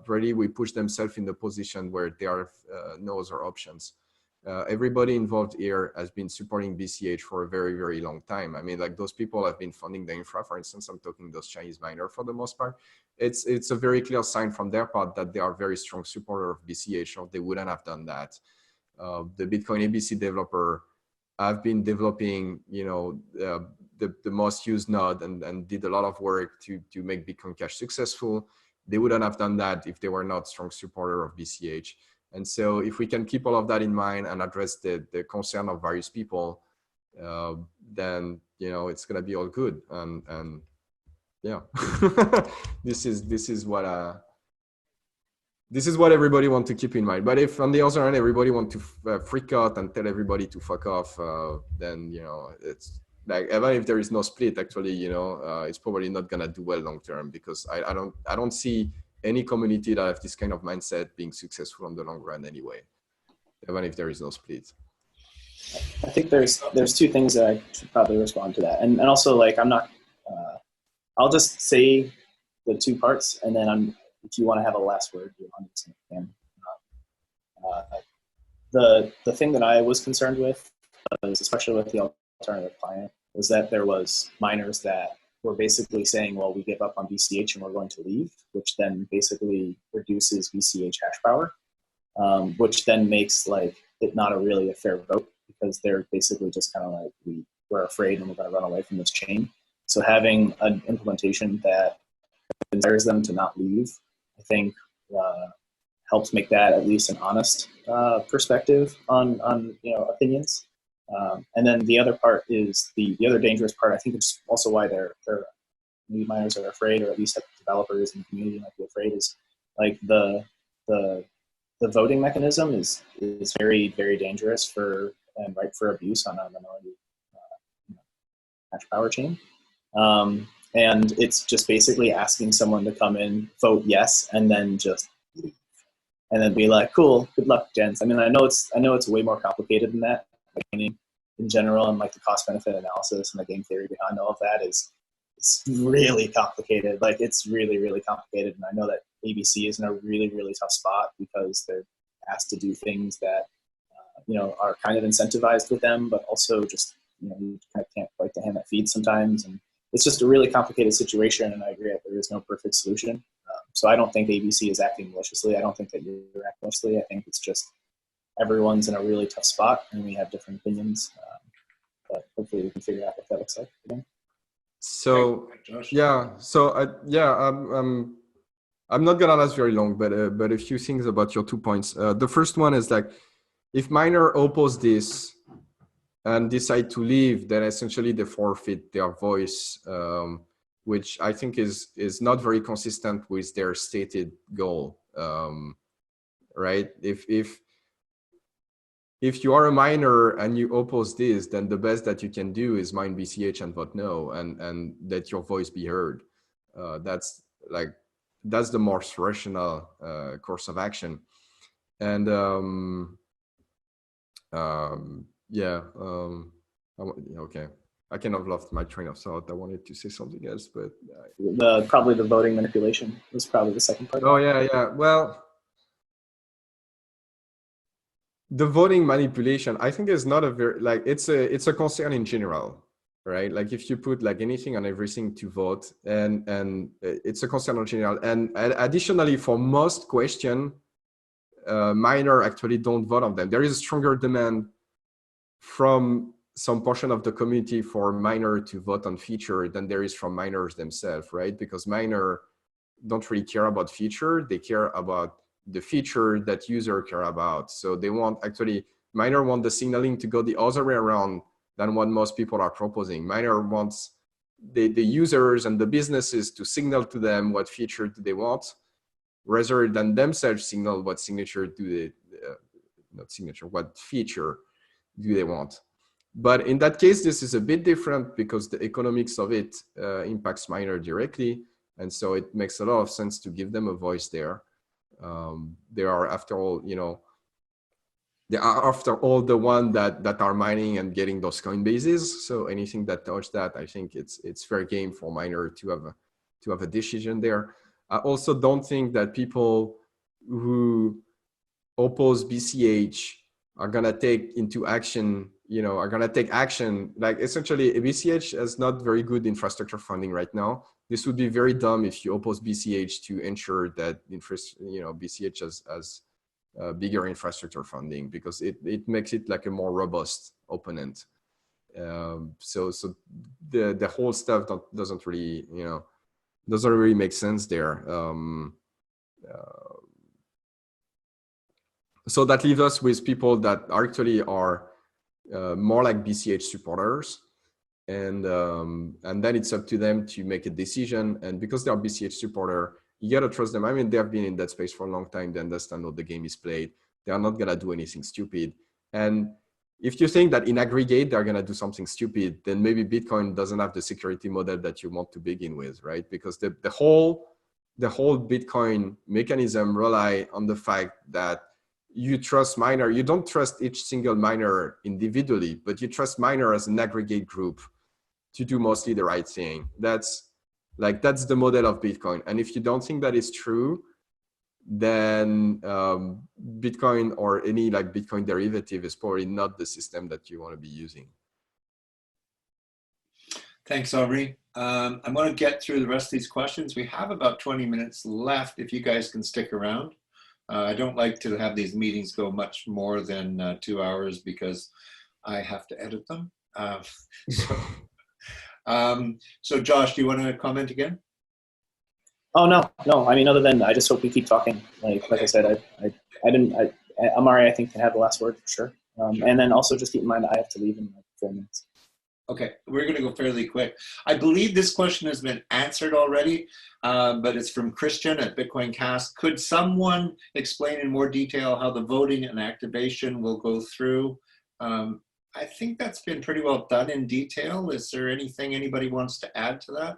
really we push themselves in the position where there are no other options. Everybody involved here has been supporting BCH for a very, very long time. I mean, like, those people have been funding the infra. For instance, I'm talking those Chinese miners for the most part. It's a very clear sign from their part that they are very strong supporter of BCH, or they wouldn't have done that. The Bitcoin ABC developer have been developing, the most used node and did a lot of work to make Bitcoin Cash successful. They wouldn't have done that if they were not strong supporter of BCH. And so if we can keep all of that in mind and address the concern of various people, then, it's going to be all good. And yeah, this is what everybody wants to keep in mind. But if on the other hand, everybody wants to freak out and tell everybody to fuck off, then, it's like, even if there is no split, actually, it's probably not going to do well long term, because I don't see any community that have this kind of mindset being successful on the long run anyway, even if there is no split. I think there's two things that I should probably respond to that. And also, like, I'm not, I'll just say the two parts, and then if you want to have a last word, you're 100% can. The thing that I was concerned with, especially with the alternative client, was that there was miners that were basically saying, well, we give up on BCH and we're going to leave, which then basically reduces BCH hash power, which then makes it not really a fair vote, because they're basically just kind of like, we're afraid and we're going to run away from this chain. So having an implementation that inspires them to not leave, I think helps make that at least an honest perspective on opinions. And then the other part is the other dangerous part. I think it's also why they're miners are afraid, or at least developers in the community might be afraid, is like the voting mechanism is very, very dangerous for and ripe for abuse on a minority hash power chain. And it's just basically asking someone to come in, vote yes, and then just leave. And then be like, cool, good luck, gents. I mean, I know it's way more complicated than that. Like gaming in general, and like the cost benefit analysis and the game theory behind all of that is really complicated. Like it's really, really complicated. And I know that ABC is in a really, really tough spot because they're asked to do things that are kind of incentivized with them, but also just you kind of can't bite the hand that feeds sometimes. And it's just a really complicated situation. And I agree that there is no perfect solution. So I don't think ABC is acting maliciously. I don't think that you're acting maliciously. I think it's just everyone's in a really tough spot and we have different opinions. But hopefully we can figure out what that looks like again. So I'm not gonna last very long, but a few things about your 2 points. The first one is like, if miner oppose this and decide to leave, then essentially they forfeit their voice, which I think is not very consistent with their stated goal, right? If you are a miner and you oppose this, then the best that you can do is mine BCH and vote no, and let your voice be heard. That's the most rational course of action. And okay. I kind of lost my train of thought. I wanted to say something else, but probably the voting manipulation was probably the second part. Oh yeah. Well, the voting manipulation, I think, is not a very it's a concern in general, right? Like if you put like anything on everything to vote, and it's a concern in general. And additionally, for most question, miner actually don't vote on them. There is a stronger demand from some portion of the community for miner to vote on feature than there is from miners themselves, right? Because miner don't really care about feature, they care about the feature that user care about. So they want, actually, miner want the signaling to go the other way around than what most people are proposing. Miner wants the users and the businesses to signal to them what feature do they want, rather than themselves signal what signature do they, not signature, what feature do they want. But in that case, this is a bit different because the economics of it impacts miner directly. And so it makes a lot of sense to give them a voice there. They are, after all, the one that are mining and getting those Coinbases. So anything that touch that, I think it's fair game for miner to have a decision there. I also don't think that people who oppose BCH are gonna take into action, are gonna take action. Like essentially, BCH has not very good infrastructure funding right now. This would be very dumb if you oppose BCH to ensure that BCH has bigger infrastructure funding, because it makes it like a more robust opponent. So the whole stuff doesn't really make sense there. So that leaves us with people that actually are more like BCH supporters, and then it's up to them to make a decision. And because they're BCH supporter, you gotta trust them. I mean, they have been in that space for a long time. They understand how the game is played. They are not gonna do anything stupid. And if you think that in aggregate they're gonna do something stupid, then maybe Bitcoin doesn't have the security model that you want to begin with, right? Because the whole Bitcoin mechanism rely on the fact that you trust miner. You don't trust each single miner individually, but you trust miner as an aggregate group to do mostly the right thing. That's the model of Bitcoin. And if you don't think that is true, then Bitcoin or any Bitcoin derivative is probably not the system that you want to be using. Thanks, Amaury. I'm going to get through the rest of these questions. We have about 20 minutes left if you guys can stick around. I don't like to have these meetings go much more than 2 hours because I have to edit them. So Josh, do you want to comment again? Oh, no. I mean, other than I just hope we keep talking. Like I said, Amaury, I think, can have the last word for sure. And then also just keep in mind that I have to leave in 4 minutes. Okay, we're going to go fairly quick. I believe this question has been answered already, but it's from Christian at Bitcoin Cast. Could someone explain in more detail how the voting and activation will go through? I think that's been pretty well done in detail. Is there anything anybody wants to add to that?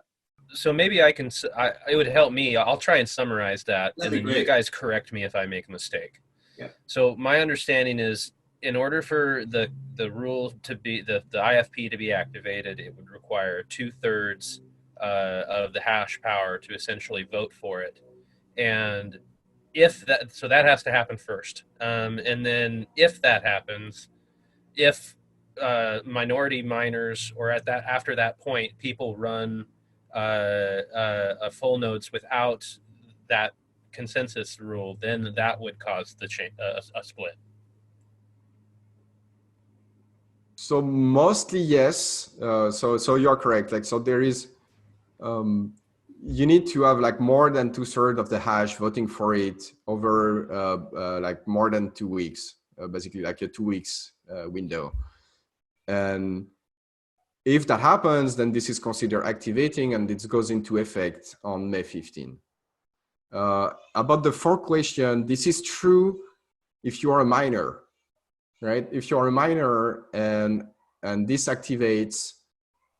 So maybe I can, it would help me. I'll try and summarize that. That'd And be then you great. guys correct me if I make a mistake. Yeah. So my understanding is in order for the rule to be, the IFP to be activated, it would require 2/3 of the hash power to essentially vote for it. And if that, so that has to happen first. And then if that happens, if minority miners or after that point, people run a full nodes without that consensus rule, then that would cause the a split. So mostly yes. So you're correct. Like, so there is, you need to have like more than 2/3 of the hash voting for it over like more than 2 weeks, basically like a 2 weeks window. And if that happens, then this is considered activating and it goes into effect on May 15. About the fourth question, this is true if you are a miner, right? If you're a miner and this activates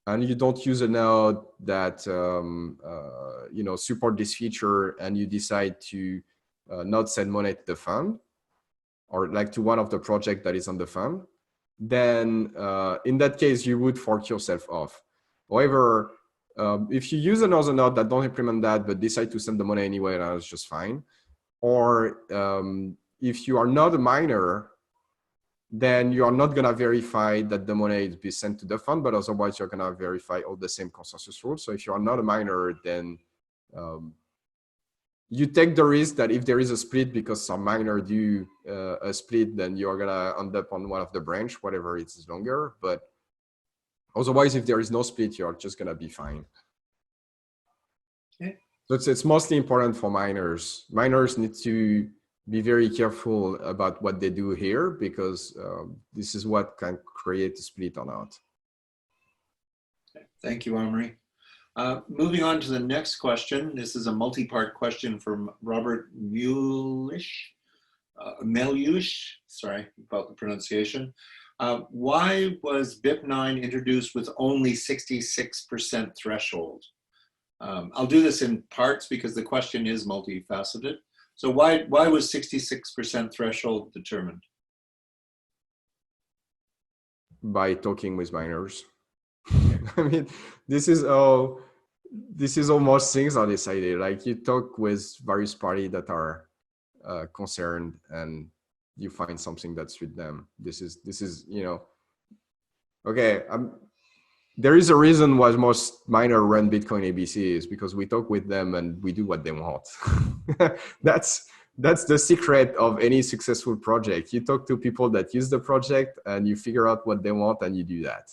and you don't use a node that you know, support this feature and you decide to not send money to the fund or like to one of the projects that is on the fund, then in that case, you would fork yourself off. However, if you use another node that don't implement that, but decide to send the money anyway, that's just fine. Or if you are not a miner, then you are not gonna verify that the money is be sent to the fund, but otherwise you're gonna verify all the same consensus rules. So if you are not a miner, then you take the risk that if there is a split because some miner do a split, then you're gonna end up on one of the branch, whatever it is longer. But otherwise, if there is no split, you're just gonna be fine. Okay. So it's mostly important for miners. Miners need to be very careful about what they do here because this is what can create a split or not. Thank you, Amaury. Moving on to the next question. This is a multi-part question from Robert Melush. Sorry about the pronunciation. Why was BIP9 introduced with only 66% threshold? I'll do this in parts because the question is multifaceted. So why was 66% threshold determined? By talking with miners. I mean, this is how most things are decided. Like you talk with various parties that are concerned and you find something that suits them. This is, you know, okay. There is a reason why most miners run Bitcoin ABC is because we talk with them and we do what they want. That's the secret of any successful project. You talk to people that use the project and you figure out what they want and you do that.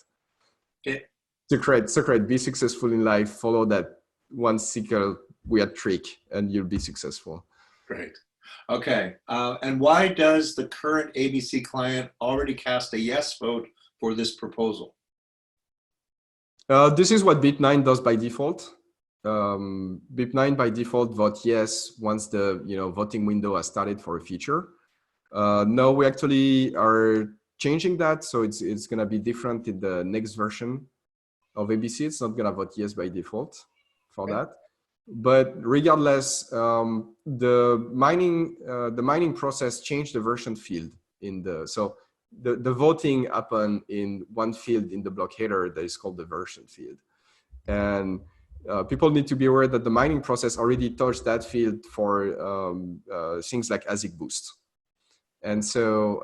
Okay. Secret, be successful in life, follow that one secret weird trick and you'll be successful. Great. Okay. And why does the current ABC client already cast a yes vote for this proposal? This is what BIP9 does by default. BIP9 by default vote yes once the voting window has started for a feature. Now we actually are changing that, so it's going to be different in the next version of ABC. It's not going to vote yes by default for that. But regardless, the mining process changed the version field in so the voting happened in one field in the block header that is called the version field. And people need to be aware that the mining process already touched that field for things like ASIC boost. And so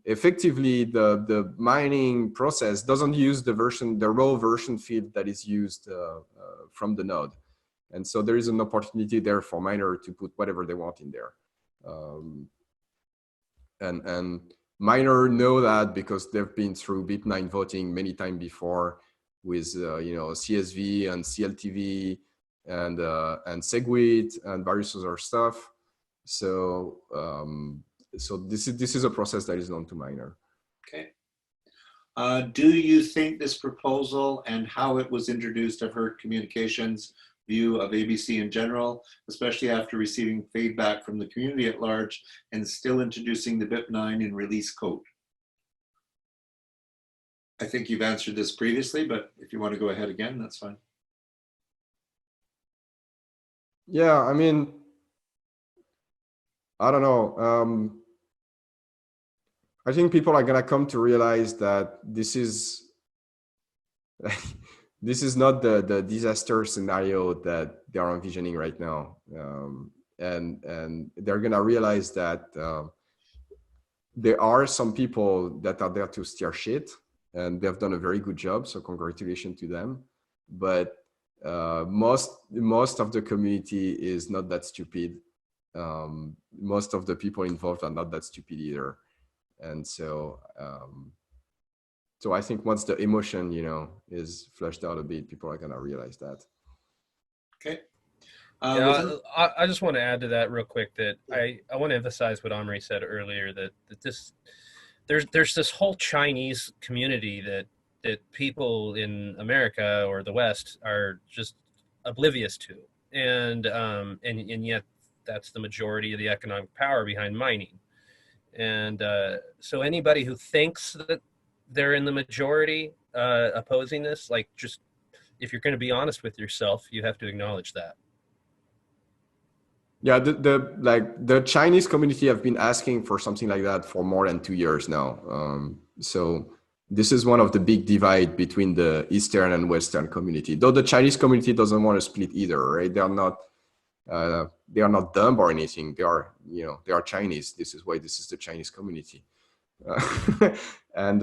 effectively, the mining process doesn't use the raw version field that is used from the node. And so there is an opportunity there for miner to put whatever they want in there. And miner know that because they've been through BIP9 voting many times before with CSV and CLTV and SegWit and various other stuff. So so this is a process that is known to miner. Okay. Do you think this proposal and how it was introduced have hurt communications view of ABC in general, especially after receiving feedback from the community at large and still introducing the BIP9 in release code? I think you've answered this previously, but if you want to go ahead again, that's fine. Yeah, I mean, I don't know. I think people are gonna come to realize that this is this is not the disaster scenario that they are envisioning right now, and they're gonna realize that there are some people that are there to steer shit, and they've done a very good job. So congratulations to them. But most of the community is not that stupid. Most of the people involved are not that stupid either. And so, so I think once the emotion, is flushed out a bit, people are gonna realize that. Okay. Yeah, I just want to add to that real quick that I want to emphasize what Amaury said earlier, that there's this whole Chinese community that people in America or the West are just oblivious to, and yet that's the majority of the economic power behind mining. And so anybody who thinks that they're in the majority opposing this, like, just, if you're going to be honest with yourself, you have to acknowledge that. Yeah, the Chinese community have been asking for something like that for more than 2 years now. So this is one of the big divide between the Eastern and Western community. Though the Chinese community doesn't want to split either, right? They are not dumb or anything. They are, they are Chinese. This is why this is the Chinese community, and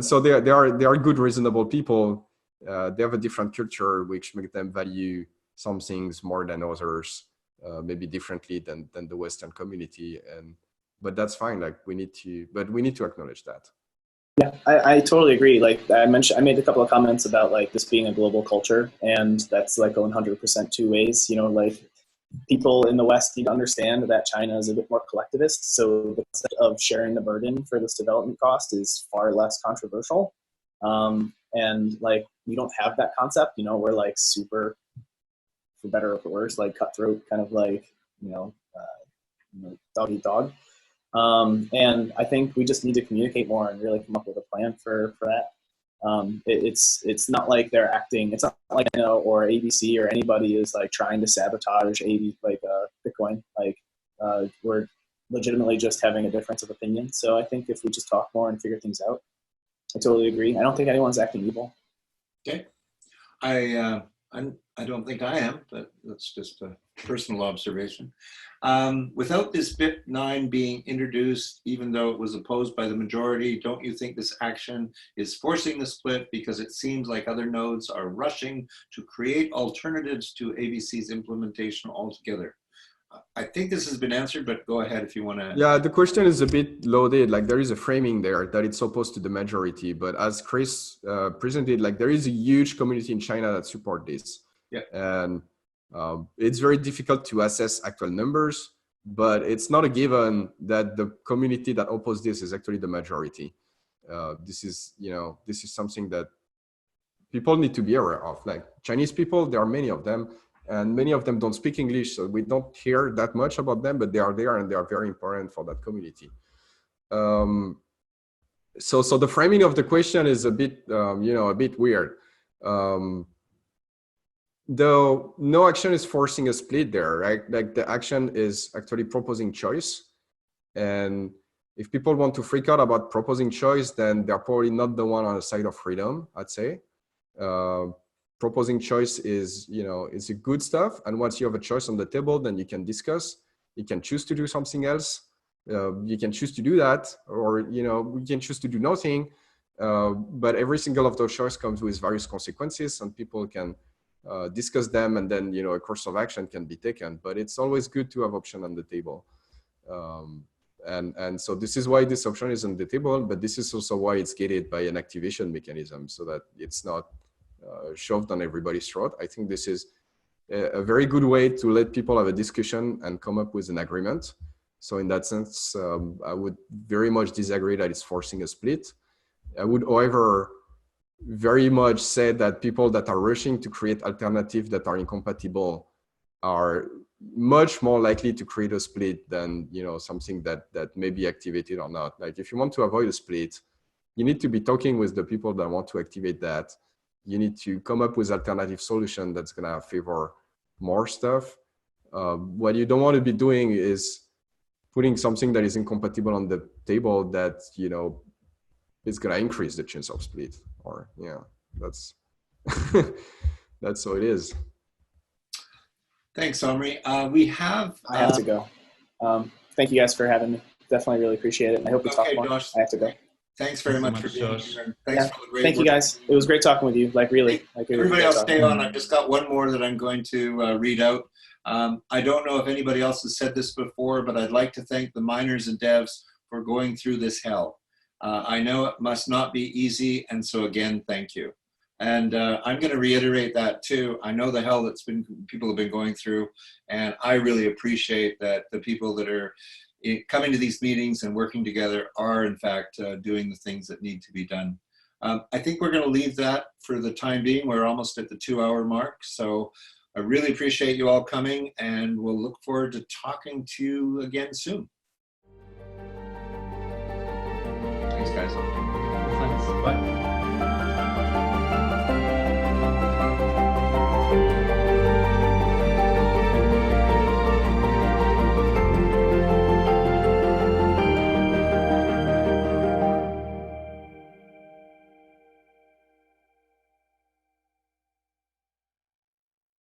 so they are good, reasonable people. They have a different culture, which makes them value some things more than others. Maybe differently than the Western community, but that's fine. Like, we need to acknowledge that. Yeah, I totally agree. Like I made a couple of comments about like this being a global culture, and that's like 100% two ways. Like, people in the West need to understand that China is a bit more collectivist, so the concept of sharing the burden for this development cost is far less controversial. And like, we don't have that concept. We're like super, for better or for worse, like cutthroat, kind of like, dog eat dog. And I think we just need to communicate more and really come up with a plan for that. It's not like they're acting. It's not like or ABC or anybody is like trying to sabotage Bitcoin. Like, we're legitimately just having a difference of opinion. So I think if we just talk more and figure things out, I totally agree. I don't think anyone's acting evil. Okay. I don't think I am, but that's just a personal observation. Without this BIP9 being introduced, even though it was opposed by the majority, don't you think this action is forcing the split, because it seems like other nodes are rushing to create alternatives to ABC's implementation altogether? I think this has been answered, but go ahead if you want to. Yeah, the question is a bit loaded. Like, there is a framing there that it's opposed to the majority, but as Chris presented, like, there is a huge community in China that support this. Yeah. And it's very difficult to assess actual numbers, but it's not a given that the community that opposes this is actually the majority. This is something that people need to be aware of. Like, Chinese people, there are many of them, and many of them don't speak English, so we don't hear that much about them, but they are there and they are very important for that community. So the framing of the question is a bit, a bit weird. Though no action is forcing a split there, right? Like, the action is actually proposing choice. And if people want to freak out about proposing choice, then they're probably not the one on the side of freedom, I'd say. Proposing choice is, it's a good stuff. And once you have a choice on the table, then you can discuss. You can choose to do something else. You can choose to do that, or, we can choose to do nothing. But every single of those choices comes with various consequences, and people can discuss them, and then a course of action can be taken. But it's always good to have option on the table, and so this is why this option is on the table. But this is also why it's gated by an activation mechanism, so that it's not shoved on everybody's throat. I think this is a very good way to let people have a discussion and come up with an agreement. So in that sense, I would very much disagree that it's forcing a split. I would, however, very much say that people that are rushing to create alternatives that are incompatible are much more likely to create a split than something that may be activated or not. Like, if you want to avoid a split, you need to be talking with the people that want to activate that. You need to come up with alternative solution that's gonna favor more stuff. What you don't want to be doing is putting something that is incompatible on the table that, you know, is gonna increase the chance of split, or yeah, that's that's how it is. Thanks, Amaury. We have. I have to go. Thank you guys for having me. Definitely really appreciate it. I hope we talk more. Josh, I have to go. Thanks very much for being Josh. here. Thanks for the great Thank you work. guys. It was great talking with you. Like really. Like, Everybody else stay on. I've just got one more that I'm going to read out. I don't know if anybody else has said this before, but I'd like to thank the miners and devs for going through this hell. I know it must not be easy, and so again, thank you. And I'm going to reiterate that too. I know the hell that's been people have been going through, and I really appreciate that the people that are coming to these meetings and working together are in fact doing the things that need to be done. I think we're going to leave that for the time being. We're almost at the 2-hour mark, so I really appreciate you all coming, and we'll look forward to talking to you again soon. Thanks, guys.